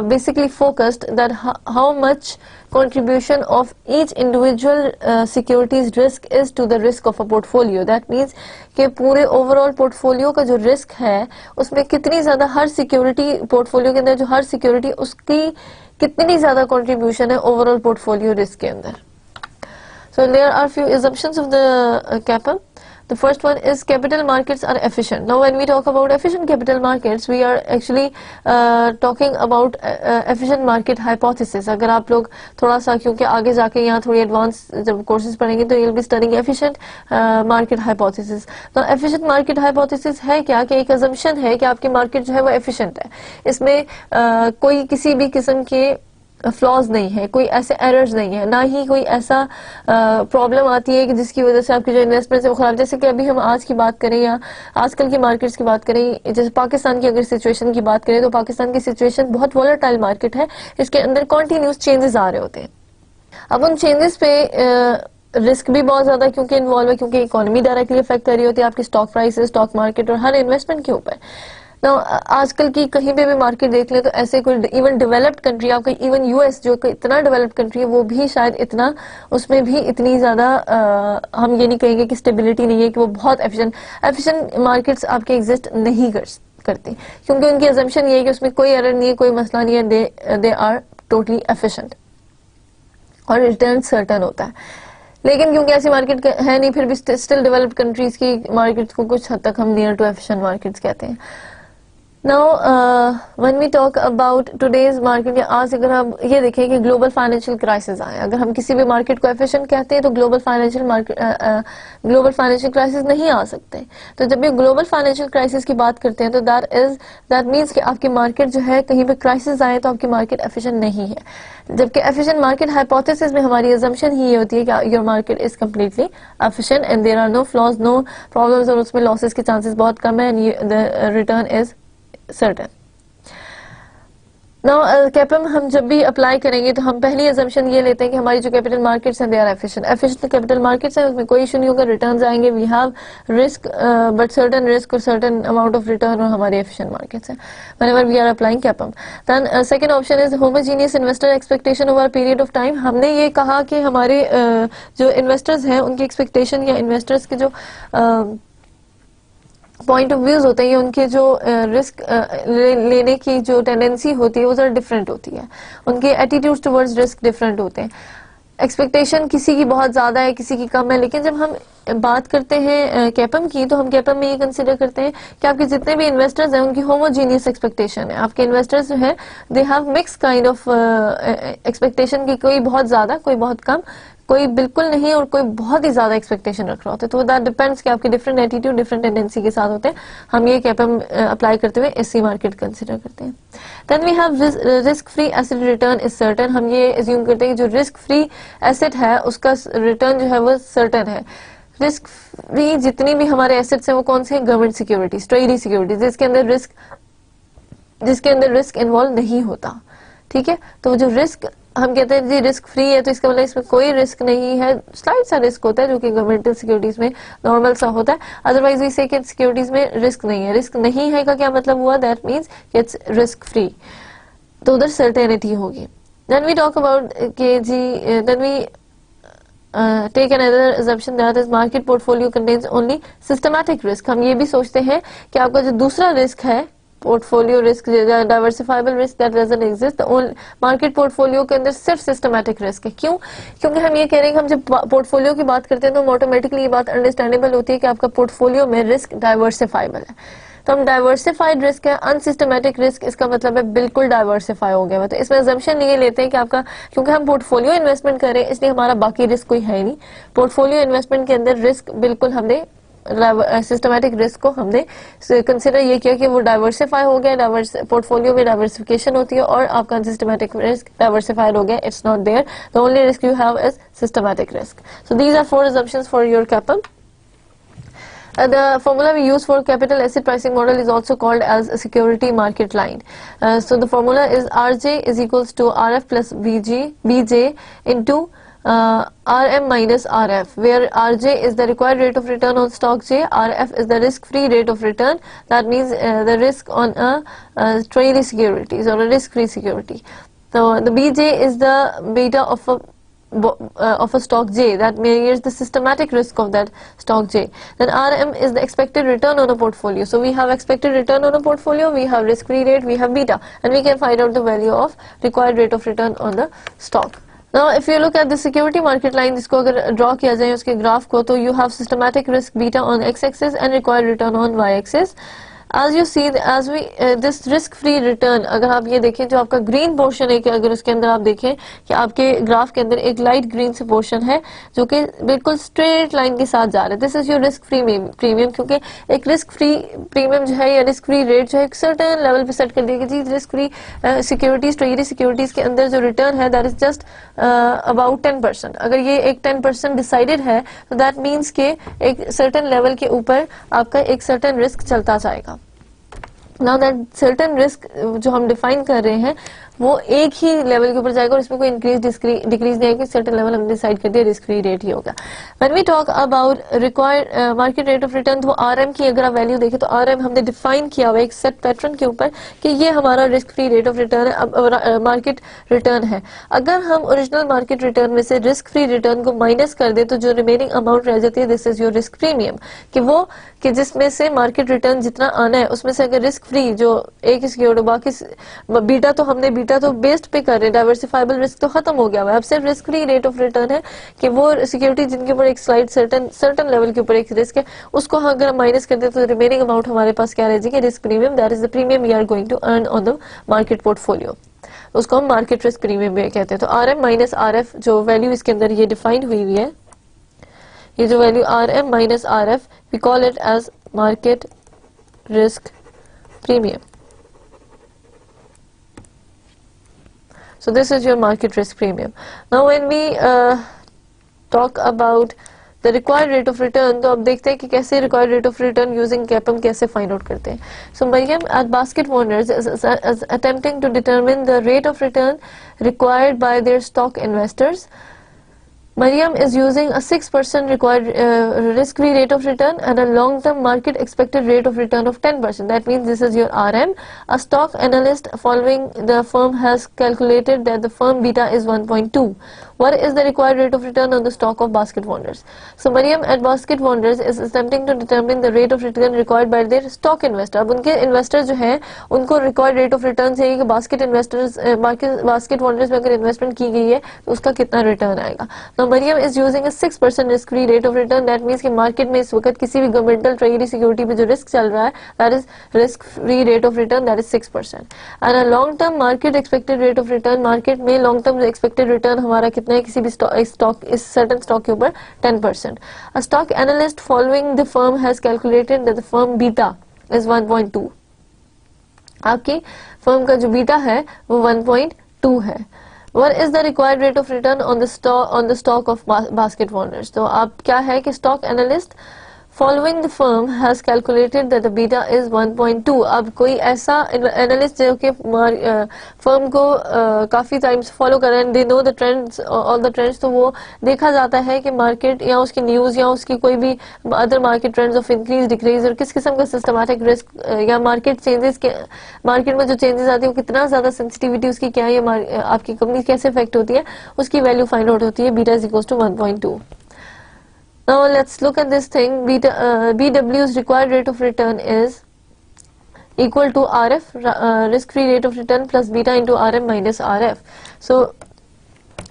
basically focused that how much contribution of each individual securities risk is to the risk of a portfolio. That means कि पूरे overall portfolio का जो risk है उसमें कितनी ज़्यादा हर security portfolio के अंदर जो हर security उसकी कितनी ज़्यादा contribution है overall portfolio risk के अंदर. So there are few assumptions of the CAPM. The first one is capital markets are efficient. Now when we talk about efficient capital markets, we are actually talking about efficient market hypothesis. अगर आप लोग थोड़ा सा क्योंकि आगे जाके यहाँ थोड़ी advanced जब courses पढ़ेंगे तो you'll be studying efficient market hypothesis. Now efficient market hypothesis है क्या कि एक assumption है कि आपकी market जो है वो efficient है. इसमें कोई किसी भी किस्म के फ्लॉज नहीं है, कोई ऐसे एरर्स नहीं है, ना ही कोई ऐसा प्रॉब्लम आती है कि जिसकी वजह से आपकी जो इन्वेस्टमेंट है वो खराब. जैसे कि अभी हम आज की बात करें या आजकल की मार्केट्स की बात करें, जैसे पाकिस्तान की अगर सिचुएशन की बात करें तो पाकिस्तान की सिचुएशन बहुत वॉलेटाइल मार्केट है, इसके अंदर कॉन्टिन्यूस चेंजेस आ रहे होते हैं. अब उन चेंजेस पे रिस्क भी बहुत ज्यादा क्योंकि इन्वॉल्व है, क्योंकि इकोनॉमी डायरेक्टली अफेक्ट कर रही होती है आपकी स्टॉक प्राइसेस, स्टॉक मार्केट और हर इन्वेस्टमेंट के ऊपर. आजकल की कहीं पे भी मार्केट देख ले तो ऐसे कोई इवन डेवलप्ड कंट्री, आपका इवन यूएस जो इतना डेवलप्ड कंट्री है वो भी शायद इतना उसमें भी इतनी ज्यादा हम ये नहीं कहेंगे कि स्टेबिलिटी नहीं है कि वो बहुत एफिशिएंट मार्केट्स आपके एग्जिस्ट नहीं करती क्योंकि उनकी अजम्पशन ये है कि उसमें कोई एरर नहीं है, कोई मसला नहीं है, दे आर टोटली एफिशिएंट और रिटर्न सर्टन होता है. लेकिन क्योंकि ऐसी मार्केट है नहीं फिर भी स्टिल डेवलप्ड कंट्रीज की मार्केट्स को कुछ हद तक हम नियर टू एफिशिएंट मार्केट्स कहते हैं. Now when we talk about today's market, आज अगर हम ये देखें कि ग्लोबल फाइनेंशियल क्राइसिस आए, अगर हम किसी भी मार्केट को एफिशिएंट कहते हैं तो ग्लोबल फाइनेंशियल क्राइसिस नहीं आ सकते. तो जब भी ग्लोबल फाइनेंशियल क्राइसिस की बात करते हैं तो दैट मीन्स कि आपकी मार्केट जो है कहीं पे क्राइसिस आए तो आपकी मार्केट एफिशिएंट नहीं है. जबकि एफिशिएंट मार्केट हाइपोथेसिस में हमारी अजम्पशन ही ये होती है कि your market is completely efficient and there are no flaws, no problems और उसमें लॉसेस के चांसेस बहुत कम है and the return is certain. Now CAPM हम जब भी अप्लाई करेंगे तो हम पहली अजम्पशन ये लेते हैं कि हमारी जो कैपिटल मार्केट्स हैं they are efficient capital markets हैं, उसमें कोई इशू नहीं होगा, रिटर्न्स आएंगे, we have risk but certain risk और सर्टेन अमाउंट ऑफ रिटर्न, और हमारी एफिशिएंट मार्केट्स हैं whenever we are applying CAPM. Then second option is homogeneous investor expectation over period of time. हमने ये कहा कि हमारे जो इन्वेस्टर्स हैं उनकी एक्सपेक्टेशन या इन्वेस्टर्स के जो पॉइंट ऑफ व्यूज होते हैं, उनके जो रिस्क लेने की जो टेंडेंसी होती है वो जरा डिफरेंट होती है, उनके एटीट्यूड टुवर्ड्स रिस्क डिफरेंट होते हैं। एक्सपेक्टेशन किसी की बहुत ज्यादा है, किसी की कम है, लेकिन जब हम बात करते हैं कैपम की तो हम कैपम में ये कंसिडर करते हैं कि आपके जितने भी इन्वेस्टर्स हैं उनकी होमोजीनियस एक्सपेक्टेशन है। आपके इन्वेस्टर्स जो है they have mix kind of expectation की, कोई बहुत ज्यादा, कोई बहुत कम, कोई बिल्कुल नहीं और कोई बहुत ही ज्यादा एक्सपेक्टेशन रख रहा होता है। तो दैट डिपेंड्स कि आपके डिफरेंट एटीट्यूड डिफरेंट टेंडेंसी के साथ होते हैं। हम ये कैपम अप्लाई करते हुए एससी मार्केट कंसिडर करते हैं। Then we have risk free asset return is certain. हम ये एज्यूम करते हैं कि जो रिस्क फ्री एसेट है उसका रिटर्न जो है वो सर्टेन है। रिस्क फ्री जितनी भी हमारे एसेट्स हैं वो कौन से हैं? गवर्नमेंट सिक्योरिटीज, ट्रेजरी सिक्योरिटीज, जिसके अंदर रिस्क इन्वॉल्व नहीं होता। ठीक है, तो जो रिस्क हम कहते हैं जी रिस्क फ्री है, तो इसका मतलब इसमें कोई रिस्क नहीं है, स्लाइट सा रिस्क होता है जो कि गवर्नमेंटल सिक्योरिटीज में नॉर्मल सा होता है। अदरवाइज वी से कि सिक्योरिटीज में रिस्क नहीं है। रिस्क नहीं है का क्या मतलब हुआ? That means it's risk free, तो उधर सर्टेनिटी होगी। Then we talk about K G then we take another assumption that is market portfolio contains only systematic risk। हम ये भी सोचते हैं कि आपका जो दूसरा रिस्क है portfolio risk, diversifiable risk, that doesn't exist. Market portfolio के अंदर सिर्फ सिस्टमैटिक रिस्क है। क्यों? क्योंकि हम ये कह रहे हैं कि हम जब पोर्टफोलियो की बात करते हैं तो ऑटोमेटिकली ये बात अंडरस्टैंडेबल होती है कि आपका पोर्टफोलियो में रिस्क डाइवर्सिफाइबल है। तो हम डाइवर्सिफाइड रिस्क है, अनसिस्टमैटिक रिस्क इसका मतलब है बिल्कुल डाइवर्सिफाई हो गया। तो इसमें अजम्पशन ये लेते हैं कि आपका, क्योंकि हम पोर्टफोलियो इन्वेस्टमेंट कर रहे हैं इसलिए हमारा बाकी रिस्क कोई है नहीं। पोर्टफोलियो इन्वेस्टमेंट के अंदर रिस्क बिल्कुल हमने सिस्टमैटिक रिस्क को हमने कंसिडर ये किया कि वो डाइवर्सिफाई हो गया, पोर्टफोलियो में डाइवर्सिफिकेशन होती है और आपका अनसिस्टमैटिक रिस्क डाइवर्सिफाइड हो गया, it's not there. The only risk you have is systematic risk. So these are 4 assumptions for your CAPM. The formula we use for capital asset pricing model is also called as a security market line. So the formula is RJ is equals to RF plus BJ into RM minus RF, where RJ is the required rate of return on stock J, RF is the risk-free rate of return. That means the risk on a treasury securities or a risk-free security. So the BJ is the beta of a stock J, that measures the systematic risk of that stock J. Then RM is the expected return on a portfolio. So we have expected return on a portfolio, we have risk-free rate, we have beta, and we can find out the value of required rate of return on the stock. Now if you look at the security market line, जिसको अगर draw किया जाए उसके graph को, तो you have systematic risk beta on x-axis and required return on y-axis. As you see, as we this risk free return, अगर आप ये देखें जो आपका ग्रीन पोर्शन है, कि अगर उसके अंदर आप देखें कि आपके ग्राफ के अंदर एक लाइट ग्रीन से पोर्शन है जो कि बिल्कुल स्ट्रेट लाइन के साथ जा रहा है, this is your risk free premium. क्योंकि एक रिस्क फ्री प्रीमियम जो है या रिस्क फ्री रेट जो है एक सर्टेन लेवल पे सेट कर देगी जी। Risk free securities, treasury securities के अंदर जो रिटर्न है दैट इज जस्ट अबाउट 10%। अगर ये एक 10% डिसाइडेड है तो दैट मीन्स के एक सर्टेन लेवल के ऊपर आपका एक सर्टेन रिस्क चलता जाएगा। नाउ दैट सर्टेन रिस्क जो हम डिफाइन कर रहे हैं वो एक ही लेवल के ऊपर जाएगा और इसमें कोई इंक्रीज डिक्रीज नहीं आएगी। सर्टेन लेवल हमने डिसाइड कर दिया, रिस्क फ्री रेट ही होगा। When we talk about required market rate of return, तो आरएम की अगर आप वैल्यू देखें तो आरएम हमने डिफाइन किया हुआ एक सेट पैटर्न के ऊपर कि ये हमारा risk free rate of return है, अब मार्केट रिटर्न है। अगर हम ओरिजिनल मार्केट रिटर्न में से रिस्क फ्री रिटर्न को माइनस कर दे तो जो रिमेनिंग अमाउंट रह जाती है this is your risk premium, कि वो कि जिसमें से मार्केट रिटर्न जितना आना है उसमें से अगर रिस्क फ्री जो एक ही सिक्योरिटी, बाकी बीटा तो हमने बीटा तो बेस्ड पे कर रहे हैं, डाइवर्सिफाइबल रिस्क तो खत्म हो गया है, अब सिर्फ risk free rate of return है कि वो सिक्योरिटी जिनके ऊपर एक स्लाइड सर्टन लेवल के ऊपर एक रिस्क है उसको अगर माइनस कर दे तो रिमेनिंग अमाउंट हमारे पास क्या रह जाएगी? Risk premium, that is the premium we are going to earn on the market portfolio, उसको हम मार्केट रिस्क प्रीमियम भी कहते हैं। तो R M minus R F जो वैल्यू इसके अंदर ये डिफाइंड हुई हुई है, ये जो value R M minus R F we call it as market risk premium. So this is your market risk premium. Now when we talk about the required rate of return, तो अब देखते हैं कि कैसे required rate of return using CAPM कैसे find out करते हैं. So Mariam at Basket Wonders is attempting to determine the rate of return required by their stock investors. Mariam is using a 6% required risk-free rate of return and a long-term market expected rate of return of 10%. That means this is your RM. A stock analyst following the firm has calculated that the firm beta is 1.2. What is the required rate of return on the stock of Basket Wonders? So Mariam at Basket Wonders is attempting to determine the rate of return required by their stock investor. अब उनके investors जो हैं उनको required rate of return चाहिए कि Basket Wonders में अगर investment की गई है तो उसका कितना return आएगा. Now Mariam is using a 6% risk-free rate of return. That means कि market में इस वक्त किसी भी governmental treasury security पे जो risk चल रहा है that is risk-free rate of return, that is 6%. And a long-term market expected rate of return, market में long-term expected return हमारा कितना है किसी भी stock इस certain stock के ऊपर 10%. A stock analyst following the firm has calculated that the firm beta is 1.2. आपकी firm का जो beta है वो 1.2 है. What is the required rate of return on the stock of Basket Wonders? तो आप क्या है कि stock analyst following the firm has calculated that the beta is 1.2. अब कोई ऐसा analyst जो कि firm को काफ़ी times follow कर रहे हैं, they know the trends, all the trends, तो वो देखा जाता है कि market या उसकी news या उसकी कोई भी other market trends of increase, decrease और किस किस्म का systematic risk या market changes के market में जो changes आती है वो कितना ज़्यादा sensitivity उसकी क्या है या आपकी company कैसे affect होती है उसकी value find out होती है. Beta is equals to 1.2. Now let's look at this thing. BW's required rate of return is equal to RF, risk-free rate of return plus beta into RM minus RF. So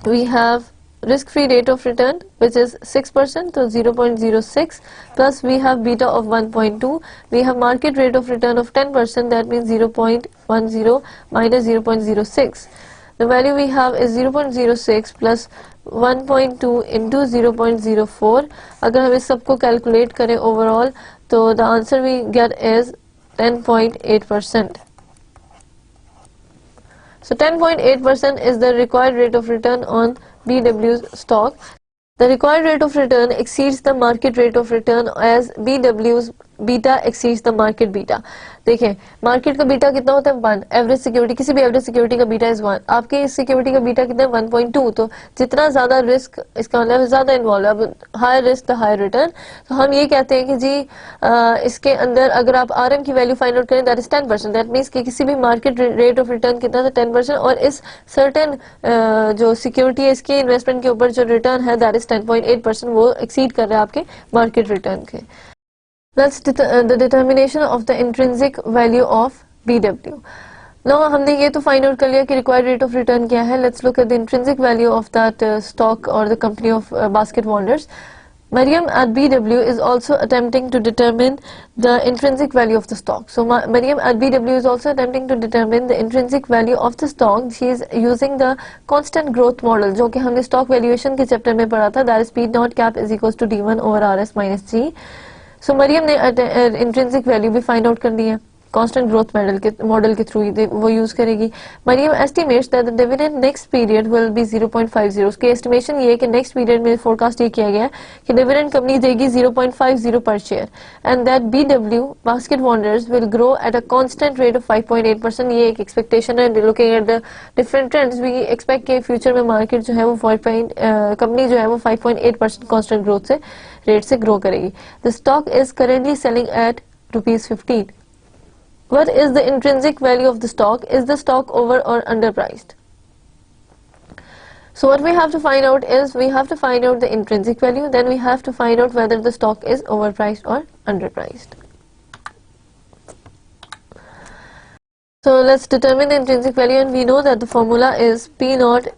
we have risk-free rate of return which is 6%, so 0.06, plus we have beta of 1.2. We have market rate of return of 10%, that means 0.10 minus 0.06. The value we have is 0.06 plus 1.2 into 0.04. अगर हम इस सबको calculate करें overall तो the answer we get is 10.8%. So 10.8% is the required rate of return on BW's stock. The required rate of return exceeds the market rate of return as BW's beta exceeds the market beta. देखें market का beta कितना होता है 1, average security किसी भी average security का beta is 1, आपके इस सिक्योरिटी का बीटा कितना है 1.2, तो जितना ज्यादा रिस्क इसका मतलब ज्यादा इन्वॉल्व है, अब higher risk the higher return. तो हम ये कहते हैं कि जी इसके अंदर अगर आप आरएम की वैल्यू फाइंड आउट करें दैट इज 10%. दैट मीन्स कि किसी भी मार्केट रेट ऑफ रिटर्न कितना था 10% और इस सर्टेन जो सिक्योरिटी है इसके इन्वेस्टमेंट के ऊपर जो रिटर्न है दैट इज 10.8%, वो एक्सीड कर रहा है आपके मार्केट रिटर्न के. That's the determination of the intrinsic value of BW. Now हमने ये तो find out कर लिया कि required rate of return क्या है. Let's look at the intrinsic value of that stock or the company of Basket Wonders. Mariam at BW is also attempting to determine the intrinsic value of the stock. So Mariam at BW is also attempting to determine the intrinsic value of the stock. She is using the constant growth model जो कि हमने stock valuation के chapter में पढ़ा था. That is P naught cap is equals to D1 over RS minus G. So Mariam ने intrinsic value भी find out कर दी है कांस्टेंट ग्रोथ मॉडल के थ्रू वो यूज करेगी. Mariam estimates that the dividend next period will be 0.50. उसकी एस्टिमेशन ये है कि नेक्स्ट पीरियड में फोरकास्ट ये किया गया है कि डिविडेंड कंपनी देगी 0.50 per share and that BW basket wonders will grow at a constant rate of 5.8%. ये एक एक्सपेक्टेशन है. Looking at the different trends we expect के फ्यूचर में मार्केट जो है वो कंपनी जो है वो 5.8% कांस्टेंट ग्रोथ से रेट से ग्रो करेगी. The stock is currently selling at ₹15. What is the intrinsic value of the stock? Is the stock over or underpriced? So what we have to find out is we have to find out the intrinsic value, then we have to find out whether the stock is overpriced or underpriced. So let's determine the intrinsic value, and we know that the formula is P naught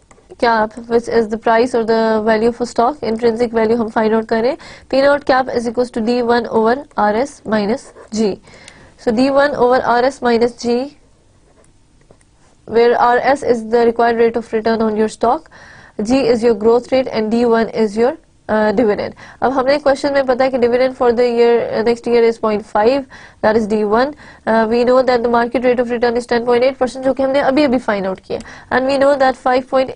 cap, which is the price or the value for stock. Intrinsic value हम find out करें. P naught cap is equals to D1 over RS minus G. So D1 over RS minus G, where RS is the required rate of return on your stock, G is your growth rate and D1 is your dividend. अब हमने question में पता है कि dividend for the year next year is 0.5, that is D1। We know that the market rate of return is 10.8%, जो कि हमने अभी अभी फाइंड आउट किया। And we know that 5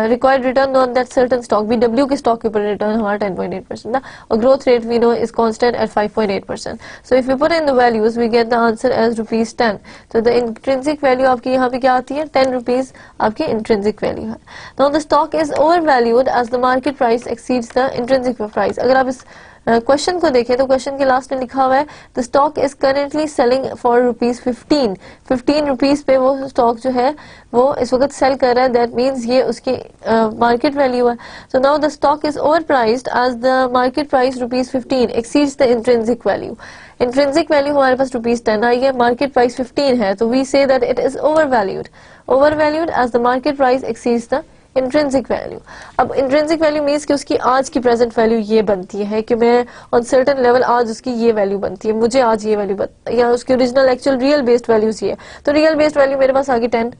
required return on that certain stock, BW के stock के ऊपर रिटर्न हमारा 10.8% था, और growth rate we know is constant at 5.8%। So if you put in the values we get the answer as ₹10। तो the intrinsic value आपकी यहाँ पे क्या आती है, ₹10 आपकी इंट्रिंसिक वैल्यू है। Now the stock is over valued as the market price exceeds the intrinsic price. अगर आप इस क्वेश्चन को देखें तो क्वेश्चन के लास्ट में लिखा हुआ है the stock is currently selling for ₹15। 15 rupees पे वो स्टॉक जो है वो इस वक्त सेल कर रहा है, दैट मीन्स ये उसकी मार्केट वैल्यू है। So now the stock is over priced as the market price ₹15 exceeds the intrinsic value. Intrinsic value हमारे पास ₹10 आई है, मार्केट प्राइस 15 है, तो we say that it is over valued as the market price exceeds the intrinsic value. अब intrinsic value means कि उसकी आज की प्रेजेंट वैल्यू ये बनती है कि मैं ऑन सर्टेन लेवल आज उसकी ये वैल्यू बनती है, मुझे आज ये वैल्यू या उसकी original actual real based values ये है, तो रियल बेस्ड वैल्यू मेरे पास आ गई 10,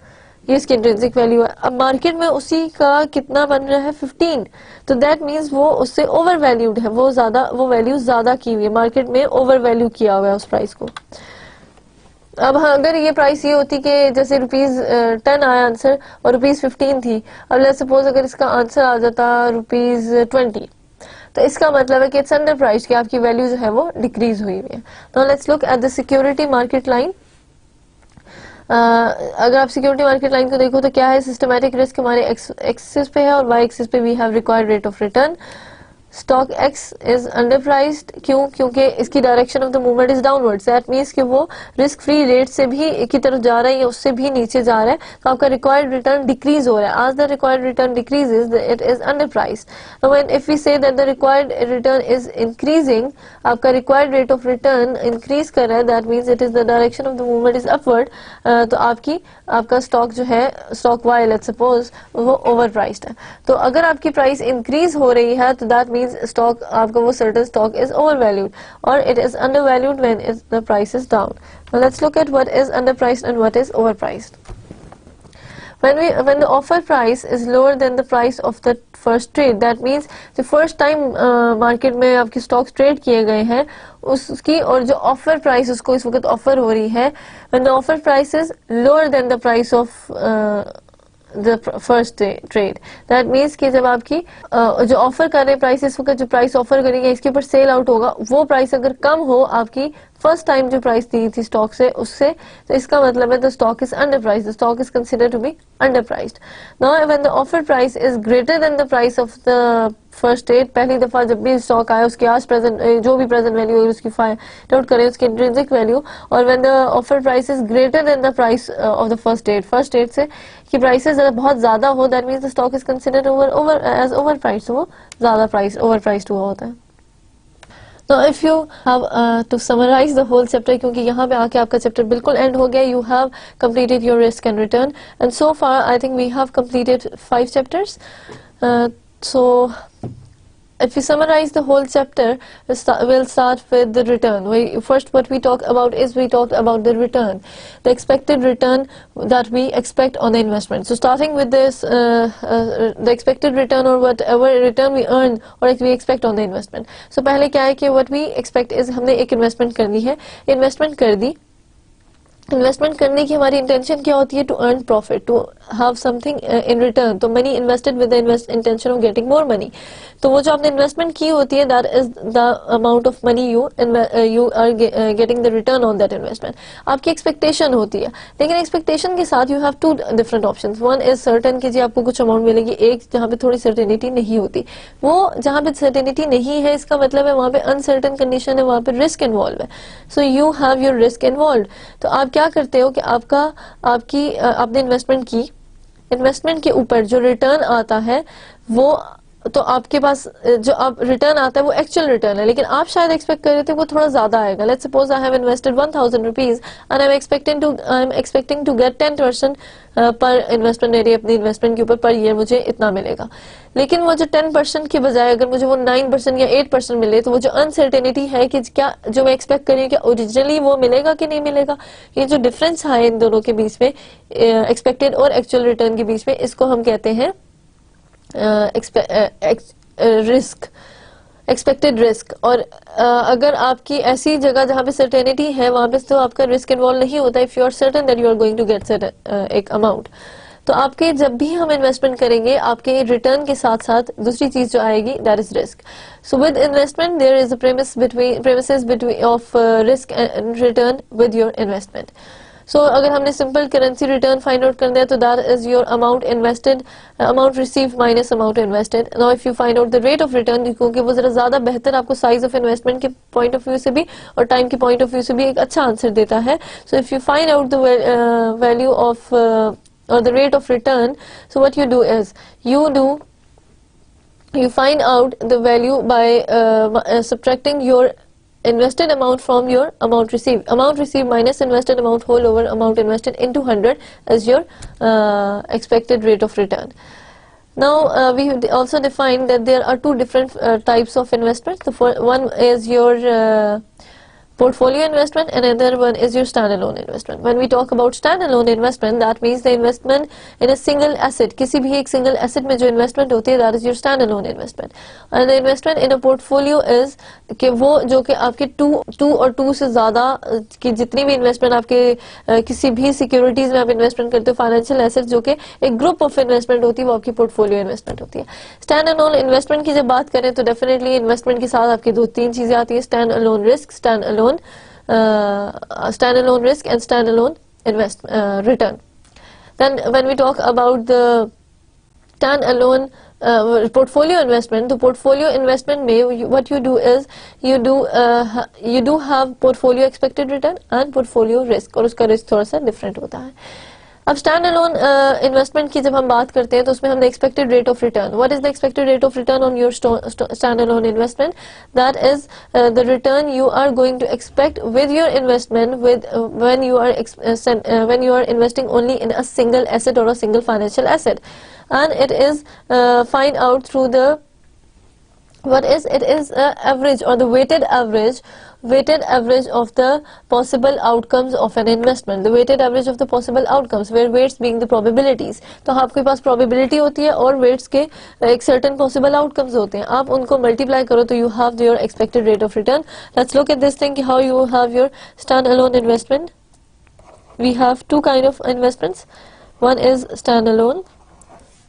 ये इसकी इंट्रिंसिक वैल्यू है। अब मार्केट में उसी का कितना बन रहा है 15, तो दैट मीन्स वो उससे ओवर वैल्यूड है, वो वैल्यू ज्यादा की हुई है, मार्केट में ओवर वैल्यू किया हुआ है उस प्राइस को। अब हाँ, अगर ये प्राइस ये होती कि जैसे ₹10 आया आंसर और ₹15 थी, अब लेट्स सपोज अगर इसका आंसर आ जाता ₹20, तो इसका मतलब है कि इट्स अंडर प्राइस, कि आपकी वैल्यू जो है वो डिक्रीज हुई है। Now let's look at the security market line. अगर आप सिक्योरिटी मार्केट लाइन को देखो तो क्या है, सिस्टमैटिक रिस्क हमारे एक्सिस पे है और वाई एक्सिस पे we have required rate of return. Stock X is under priced, क्यों, क्योंकि इसकी direction of the movement is downwards, that means कि वो रिस्क फ्री रेट से भी की तरफ जा रहा है या उससे भी नीचे जा रहा है, तो आपका रिक्वायर्ड रिटर्न डिक्रीज हो रहा है। आज the required return decreases it is under priced. When if we say that the required return is increasing, आपका required rate of return increase कर रहा है, that means it is the direction of the movement is upward, तो आपका stock जो है, stock Y let's suppose, वो overpriced है। तो अगर आपकी प्राइस इंक्रीज हो रही है तो दैट स्टॉक आपका वो सर्टेन स्टॉक इज ओवरवैल्यूड, और it is undervalued when the price is down. Now let's look at what is underpriced and what is overpriced. When the offer price is lower than the price of the first trade, that means the first time market में आपके stocks trade किए गए हैं उसकी और जो offer price उसको इस वक्त offer हो रही है, when the offer price is lower than the price of the first trade, that means कि जब आपकी जो ऑफर कर रहे प्राइस, इस वक्त जो प्राइस ऑफर करेंगे इसके ऊपर सेल आउट होगा, वो प्राइस अगर कम हो आपकी फर्स्ट टाइम जो प्राइस दी थी स्टॉक से उससे, तो इसका मतलब है the stock is under price, the stock is considered to be under priced. Now when the offer price is greater than the price of the first trade, पहली दफा जब भी स्टॉक आया उसकी आज प्रेजेंट जो भी प्रेजेंट वैल्यू है उसकी फाइंड आउट करें उसकी इंट्रिंसिक वैल्यू, और when the offer price is greater than the price of the first trade से कि प्राइसेस बहुत ज्यादा हो, that means the stock is considered as over price, वो ज्यादा प्राइस ओवर प्राइस्ड हुआ होता है। Now if you have to summarize the whole chapter, क्योंकि यहाँ पे आके आपका चैप्टर बिल्कुल एंड हो गया, you have completed your risk and return, and so far I think we have completed 5 chapters. So if we summarize the whole chapter, we'll start with the return. First what we talked about the return, the expected return that we expect on the investment. So starting with this, the expected return or whatever return we earn or we expect on the investment. So पहले क्या है कि what we expect is हमने एक investment करनी है, investment कर दी, investment करने की हमारी इंटेंशन क्या होती है, to earn profit, to have something in return, तो money invested with the intention of getting more money, तो वो जो आपने इन्वेस्टमेंट की होती है that is the amount of money you are getting the return on that investment, आपकी expectation होती है। लेकिन एक्सपेक्टेशन के साथ you have 2 different options, one is certain कि जी आपको कुछ अमाउंट मिलेगी, एक जहाँ पे थोड़ी सर्टेनिटी नहीं होती, वो जहाँ पे सर्टेनिटी नहीं है इसका मतलब है वहाँ पे अनसर्टेन कंडीशन है, वहाँ पे रिस्क इन्वॉल्व है, so you have your risk involve. तो आप क्या करते हो कि आपने इन्वेस्टमेंट की, इन्वेस्टमेंट के ऊपर जो रिटर्न आता है वो, तो आपके पास जो आप रिटर्न आता है वो एक्चुअल रिटर्न है, लेकिन आप शायद एक्सपेक्ट कर रहे थे वो थोड़ा ज्यादा आएगा। Let's suppose I have invested 1000 rupees and I am expecting to get 10% per investment, मेरी अपनी इन्वेस्टमेंट के ऊपर पर ईयर मुझे इतना मिलेगा, लेकिन वो जो 10% के बजाय अगर मुझे वो 9% या 8% मिले, तो वो जो अनसर्टेनिटी है कि क्या जो मैं एक्सपेक्ट कर रही हूँ क्या ओरिजिनली वो मिलेगा कि नहीं मिलेगा, ये जो डिफरेंस है इन दोनों के बीच में, एक्सपेक्टेड और एक्चुअल रिटर्न के बीच में, इसको हम कहते हैं रिस्क, एक्सपेक्टेड रिस्क। और अगर आपकी ऐसी जगह जहाँ पे सर्टेनिटी है वहाँ पे तो आपका रिस्क इन्वॉल्व नहीं होता, if you are certain that you are going to get एक अमाउंट। तो आपके जब भी हम इन्वेस्टमेंट करेंगे आपके रिटर्न के साथ साथ दूसरी चीज जो आएगी that is risk. So with investment there is a premises between of risk and return with your investment. So अगर हमने simple currency return find out करना है तो that is your amount invested, amount receive minus amount invested. Now if you find out the rate of return, क्योंकि वो जरा ज्यादा बेहतर आपको साइज ऑफ इन्वेस्टमेंट के पॉइंट ऑफ व्यू से भी और टाइम के पॉइंट ऑफ व्यू से भी एक अच्छा आंसर देता है। सो if you find out the value of or the rate of return, so what you do is you find out the value by subtracting your invested amount from your amount received. Amount received minus invested amount whole over amount invested into 100 is your expected rate of return. Now we also defined that there are two different types of investments. The one is your portfolio investment and another one is your standalone investment. When we talk about standalone investment, that means the investment in a single asset, किसी भी एक single asset में जो investment होती है that is your standalone investment. And the investment in a portfolio is कि वो जो कि आपके टू और टू से ज़्यादा की जितनी भी investment आपके किसी भी securities में आप investment करते हो, financial assets जो कि एक group of investment होती है वो आपकी portfolio investment होती है। standalone investment की जब बात करें तो definitely investment के साथ आपकी दो तीन चीज़ें आती है, standalone risk, standalone risk and standalone return. Then when we talk about the standalone portfolio investment, the portfolio investment में what you do is you do have portfolio expected return and portfolio risk, और उसका risk थोड़ा सा different होता है। अब stand alone investment की जब हम बात करते हैं तो उसमें हमने expected rate of return, what is the expected rate of return on your stand alone investment, that is the return you are going to expect with your investment with when you are investing only in a single asset और a single financial asset, and it is find out through the it is average or the weighted average of the possible outcomes of an investment, the weighted average of the possible outcomes, where weights being the probabilities. तो आपके पास probability होती है और weights के एक certain possible outcomes होते हैं, आप उनको multiply करो तो you have your expected rate of return. Let's look at this thing, how you have your stand-alone investment. We have two kind of investments, one is stand-alone,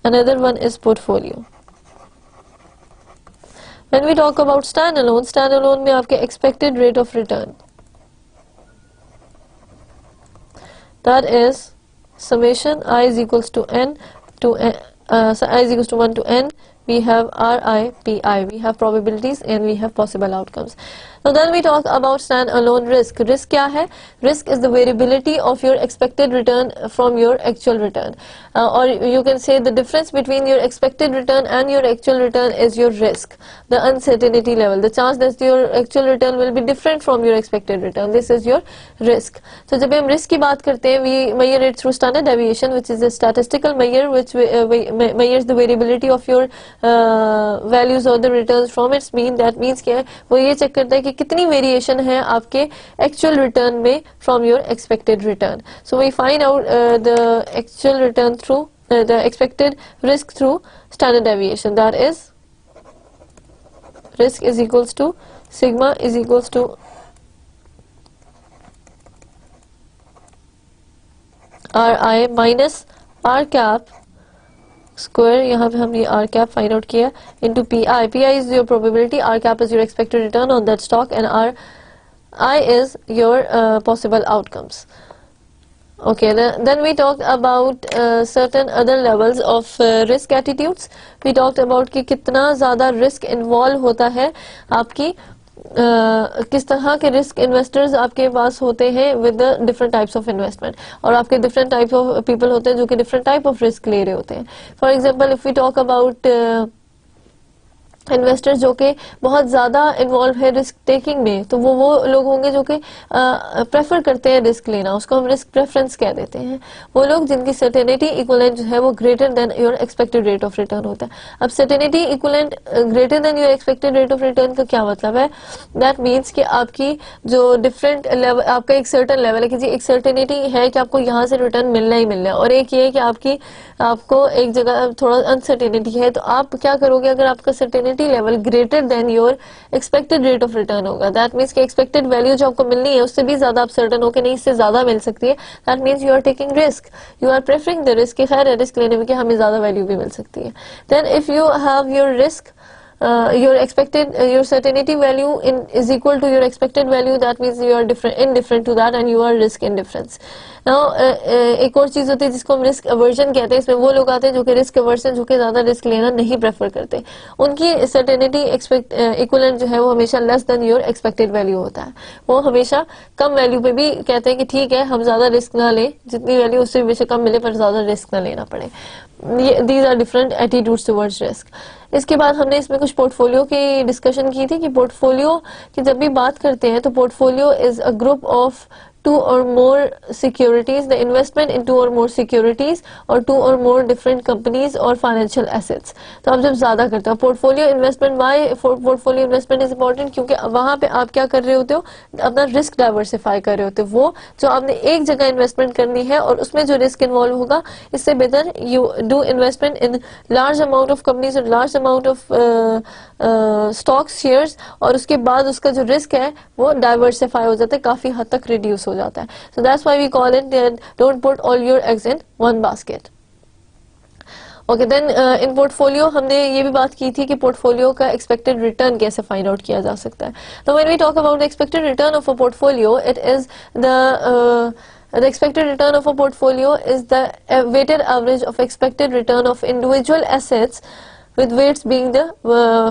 another one is portfolio. When we talk about standalone में आपके expected rate of return, that is summation I is equals to n to so I is equals to 1 to n. We have RI, PI, we have probabilities and we have possible outcomes. Now then we talk about stand-alone risk. Risk क्या है? Risk is the variability of your expected return from your actual return. Or you can say the difference between your expected return and your actual return is your risk. The uncertainty level, the chance that your actual return will be different from your expected return. This is your risk. So जब हम risk की बात करते हैं, we measure it through standard deviation, which is a statistical measure which measures the variability of your values or the returns from its mean. That means क्या है? वो ये चेक करता है कि कितनी वेरिएशन है आपके एक्चुअल रिटर्न में from your expected return. So we find out the actual return through the expected risk through standard deviation, that is risk is equals to sigma is equals to RI minus R cap square, यहाँ पे हमने R cap find out किया, into PI. PI is your probability, R cap is your expected return on that stock, and RI is your possible outcomes. Okay, then we talked about certain other levels of risk attitudes. We talked about कि कितना ज़्यादा risk involve होता है आपकी किस तरह के risk investors आपके पास होते हैं with the different types of investment, और आपके डिफरेंट टाइप्स ऑफ पीपल होते हैं जो कि डिफरेंट टाइप ऑफ रिस्क ले रहे होते हैं. For example if we talk about investors जो कि बहुत ज़्यादा इन्वॉल्व है रिस्क टेकिंग में, तो वो लोग होंगे जो कि प्रेफर करते हैं रिस्क लेना, उसको हम रिस्क प्रेफरेंस कह देते हैं. वो लोग जिनकी सर्टेनिटी इक्विवेलेंट जो है वो greater than your expected rate of return होता है. अब certainty equivalent greater than your expected rate of return का क्या मतलब है? दैट मीन्स कि आपकी जो डिफरेंट लेवल, आपका एक सर्टन लेवल है कि जी एक सर्टेनिटी है कि आपको यहाँ से रिटर्न मिलना ही मिलना है, और एक ये है कि आपको एक जगह थोड़ा अनसर्टेनिटी है, तो आप क्या करोगे अगर आपका certainty certainty level greater than your expected rate of return होगा. दैट मीन्स कि एक्सपेक्टेड वैल्यू जो आपको मिलनी है उससे भी ज्यादा आप सर्टन हो कि नहीं इससे ज्यादा मिल सकती है. That means you are taking risk, you are preferring the risk. खैर है रिस्क लेने में कि हमें ज्यादा वैल्यू भी मिल सकती है. Then if you have your risk your expected your certainty value is equal to your expected value, that means you are indifferent to that and you are risk indifference. Now एक और चीज होती है जिसको हम रिस्क अवर्जन कहते हैं. इसमें वो लोग आते हैं जो कि रिस्क अवर्जन, जो कि ज्यादा रिस्क लेना नहीं प्रेफर करते. उनकी सर्टेनिटी इक्विवेलेंट जो है वो हमेशा less than your expected value होता है. वो हमेशा कम वैल्यू पे भी कहते हैं कि ठीक है हम ज्यादा रिस्क ना लें, जितनी वैल्यू उससे बेशक कम मिले पर ज्यादा रिस्क ना लेना पड़े. These are different attitudes towards risk. इसके बाद हमने इसमें कुछ पोर्टफोलियो की डिस्कशन की थी कि पोर्टफोलियो की जब भी बात करते हैं तो portfolio is a group of two or more securities, the investment in two or more securities or two or more different companies or financial assets. तो आप जब ज्यादा करते हो portfolio investment, why portfolio investment is important, क्योंकि वहां पे आप क्या कर रहे होते हो, अपना रिस्क डाइवर्सिफाई कर रहे होते हो. वो जो आपने एक जगह इन्वेस्टमेंट करनी है और उसमें जो रिस्क इन्वॉल्व होगा, इससे बेहतर you do investment in large amount of companies और large amount of stocks, shares, और उसके बाद उसका जो रिस्क है वो डाइवर्सिफाई हो जाता है, काफी हद तक रिड्यूस हो जाता है. So that's why we call it don't put all your eggs in one basket. Okay then in portfolio हमने ये भी बात की थी कि पोर्टफोलियो का एक्सपेक्टेड रिटर्न कैसे फाइंड आउट किया जा सकता है. तो when we talk about the expected return of a portfolio, it is the expected return of a portfolio is the weighted average of expected return of individual assets, with weights being the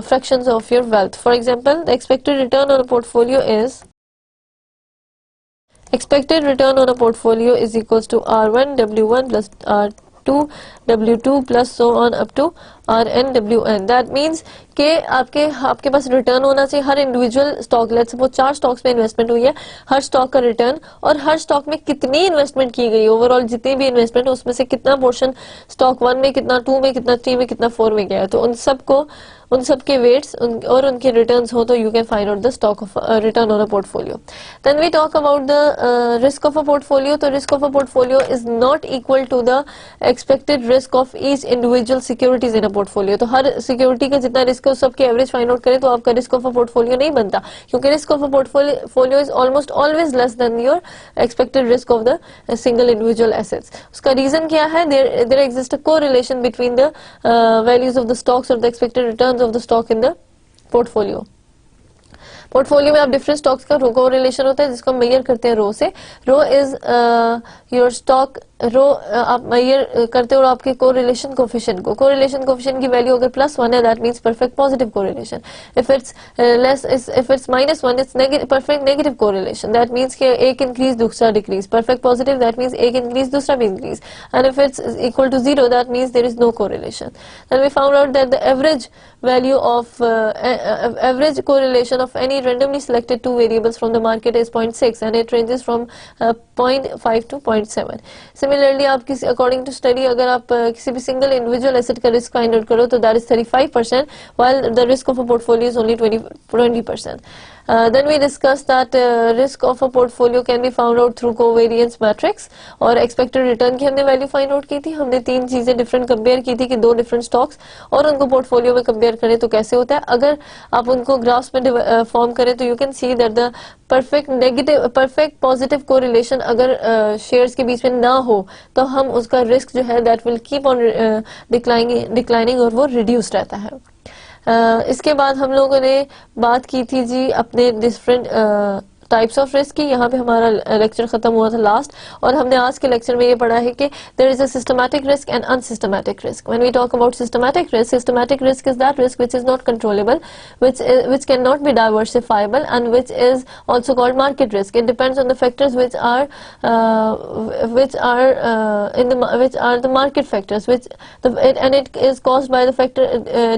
fractions of your wealth. For example, the expected return on a portfolio is expected return on a portfolio is equals to R1 W1 plus R2 W2 plus so on up to RN WN. That means कि आपके पास return होना चाहिए हर individual stock. Let's suppose 4 stocks में investment हुई है, हर stock का return और हर स्टॉक में कितनी इन्वेस्टमेंट की गई, ओवरऑल जितनी भी इन्वेस्टमेंट है उसमें से कितना पोर्शन स्टॉक 1 में, कितना 2 में, कितना 3 में, कितना 4 में गया है. तो उन सब के वेट्स और उनके रिटर्न्स हो तो you can find out the stock of return on a portfolio. Then we talk about the risk of a portfolio. तो risk of a portfolio is not equal to the expected risk of each individual securities in a portfolio. तो हर security का जितना risk है सबके average find out करें तो आपका रिस्क ऑफ अ पोर्टफोलियो नहीं बनता, क्योंकि risk of a portfolio is almost always less than your expected risk of the single individual assets. उसका रीजन क्या है? There exist a correlation between the values of the stocks और the expected returns of the stock in the portfolio. Portfolio में आप different stocks का रो relation होता है जिसको हम मेजर करते हैं रो से. Rho is your stock rho आप मेजर करते हो आपके कोरिलेशन कोफिशिएंट को. कोरिलेशन कोफिशिएंट की वैल्यू अगर +1 है that means perfect positive correlation. If it's -1 it's perfect negative correlation. That means कि एक इंक्रीज दूसरा decrease. Perfect positive that means एक इंक्रीज दूसरा भी increase. And if it's equal to 0 that means there is no correlation. Then we found out that the average value of average correlation of any randomly selected two variables from the market is 0.6 and it ranges from 0.5 to 0.7. Similarly, आप किसी according to study अगर आप किसी भी single individual asset का risk find out करो तो that is 35%, while the risk of a portfolio is only 20%. Then we discussed that risk of a portfolio can be found out through covariance matrix और expected return की हमने value find out की थी. हमने 3 चीजें different compare की थी कि 2 different stocks और उनको portfolio में compare करें तो कैसे होता है. अगर आप उनको graphs में form करें तो you can see that the perfect positive correlation अगर shares के बीच में ना हो तो हम उसका risk जो है that will keep on declining और वो reduced रहता है. इसके बाद हम लोगों ने बात की थी जी अपने डिफरेंट टाइप्स ऑफ रिस्क की. यहाँ पे हमारा लेक्चर खत्म हुआ था लास्ट और हमने आज के लेक्चर में ये पढ़ा है कि there is a systematic risk and unsystematic risk. When we talk about systematic risk is that risk which is not controllable, which cannot be diversifiable and which is also called market risk. It depends on the factors which are the market factors and it is caused by the factor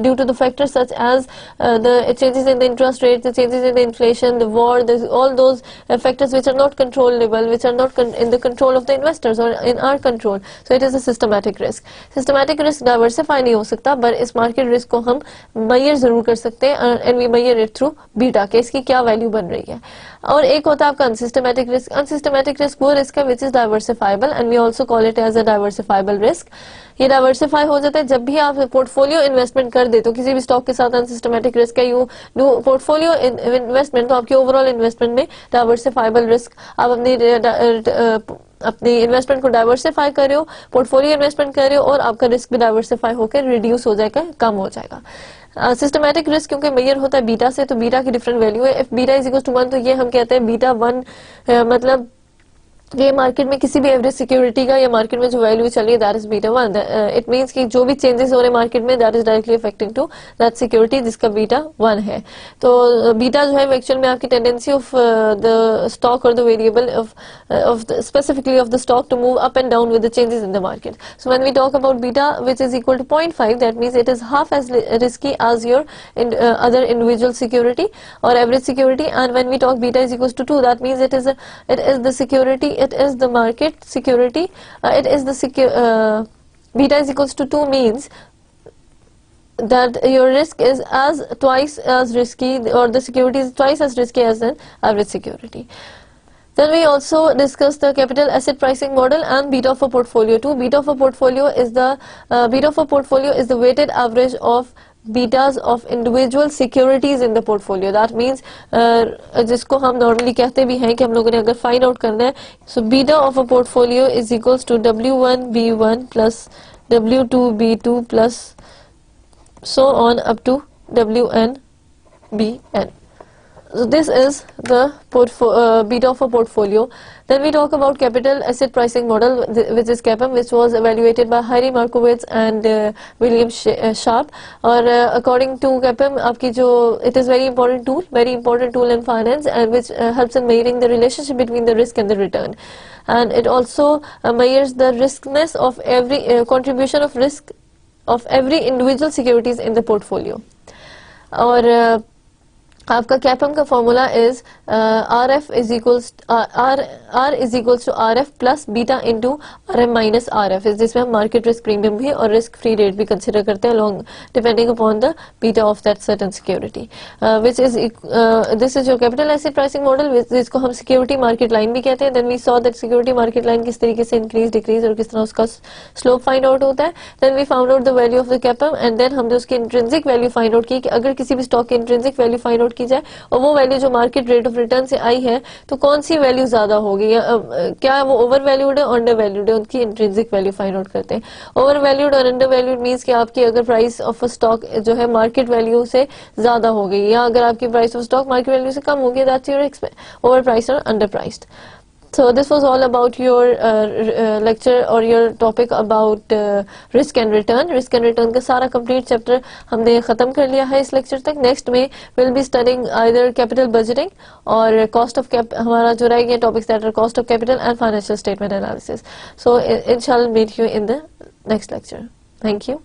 due to the factors such as the changes in the interest rates, the changes in the inflation, the war, all those factors which are not controllable, which are not in the control of the investors or in our control. So it is a systematic risk. Systematic risk diversify नहीं हो सकता, but इस market risk को हम measure जरूर कर सकते हैं, and we measure it through beta के इसकी क्या वैल्यू बन रही है. और एक होता है आपका अनसिस्टमैटिक रिस्क. अनसिस्टमैटिक रिस्क वो रिस्क है which is diversifiable and we also call it as a diversifiable risk. ये डाइवर्सिफाई हो जाता है जब भी आप पोर्टफोलियो इन्वेस्टमेंट कर दे, तो किसी भी स्टॉक के साथ अनसिस्टमैटिक रिस्क है, यू डू पोर्टफोलियो इन्वेस्टमेंट, तो आपके ओवरऑल इन्वेस्टमेंट में डाइवर्सिफाइबल रिस्क, आप अपनी इन्वेस्टमेंट को डाइवर्सिफाई कर रहे हो, पोर्टफोलियो इन्वेस्टमेंट कर रहे हो, और आपका रिस्क भी डाइवर्सिफाई होकर रिड्यूस हो जाएगा, कम हो जाएगा. सिस्टमैटिक रिस्क क्योंकि मेजर होता है बीटा से, तो बीटा की डिफरेंट वैल्यू है. If beta is equal to 1, तो ये हम कहते हैं बीटा 1, मतलब ये मार्केट में किसी भी एवरेज सिक्योरिटी का या मार्केट में जो वैल्यू चल रही है that is beta 1. It means कि जो भी चेंजेस हो रहे हैं मार्केट में that is directly affecting to that security जिसका बीटा 1 है. तो बीटा जो है एक्चुअल में आपकी टेंडेंसी ऑफ द स्टॉक और the variable of specifically of the stock to move up and down with the changes in the market. So when we talk about beta which is equal to 0.5, that means it is half as risky as your other individual security or average security. And when we talk beta is equals to 2, that means it is the security, it is the market security, it is the beta is equals to 2 means that your risk is twice as risky, or the security is twice as risky as an average security. Then we also discuss the capital asset pricing model and beta of a portfolio too. Beta of a portfolio is the weighted average of betas of individual securities in the portfolio. That means जिसको हम normally कहते भी हैं कि हम लोगों ने अगर find out करना है, so beta of a portfolio is equals to W1B1 plus W2B2 plus so on up to WNBN. So this is the beta of a portfolio. Then we talk about capital asset pricing model, which is CAPM, which was evaluated by Harry Markowitz and William Sharp. और according to CAPM, आपकी जो it is very important tool in finance, and which helps in measuring the relationship between the risk and the return. And it also measures the riskness of every contribution of risk of every individual securities in the portfolio. और आपका कैपम का formula is RF is equals R is equals to RF plus beta into RM minus RF, जिसमें हम market risk premium भी और risk free rate भी consider करते हैं along depending upon the beta of that certain security, which is this is your capital asset pricing model, जिसको हम security market line भी कहते हैं. Then we saw that security market line किस तरीके से इंक्रीज डिक्रीज और किस तरह उसका स्लोप फाइंड आउट होता है. Then we found out the value of the CAPM, and then हमने उसकी इंट्रिंसिक वैल्यू फाइंड आउट की कि अगर किसी भी स्टॉक की इंट्रिंसिक वैल्यू फाइंड आउट की जाए और वो वैल्यू जो मार्केट रेट ऑफ रिटर्न से आई है, तो कौन सी वैल्यू ज्यादा होगी, या क्या वो ओवर वैल्यूड है, अंडर वैल्यूड है, उनकी इंट्रिंसिक वैल्यू फाइंड आउट करते हैं. ओवर वैल्यूड और अंडर वैल्यूड मींस कि आपकी अगर प्राइस ऑफ अ स्टॉक जो है मार्केट वैल्यू से ज्यादा हो गई, या अगर आपकी price of stock market value से कम हो गई, दैट्स योर ओवर प्राइस और under priced. So this was all about your lecture or your topic about risk and return. Risk and return का सारा complete chapter हमने खत्म कर लिया है इस lecture तक. Next में we'll be studying either capital budgeting और cost of cap. हमारा जो रहेंगे topics that are cost of capital and financial statement analysis. So inshallah meet you in the next lecture. Thank you.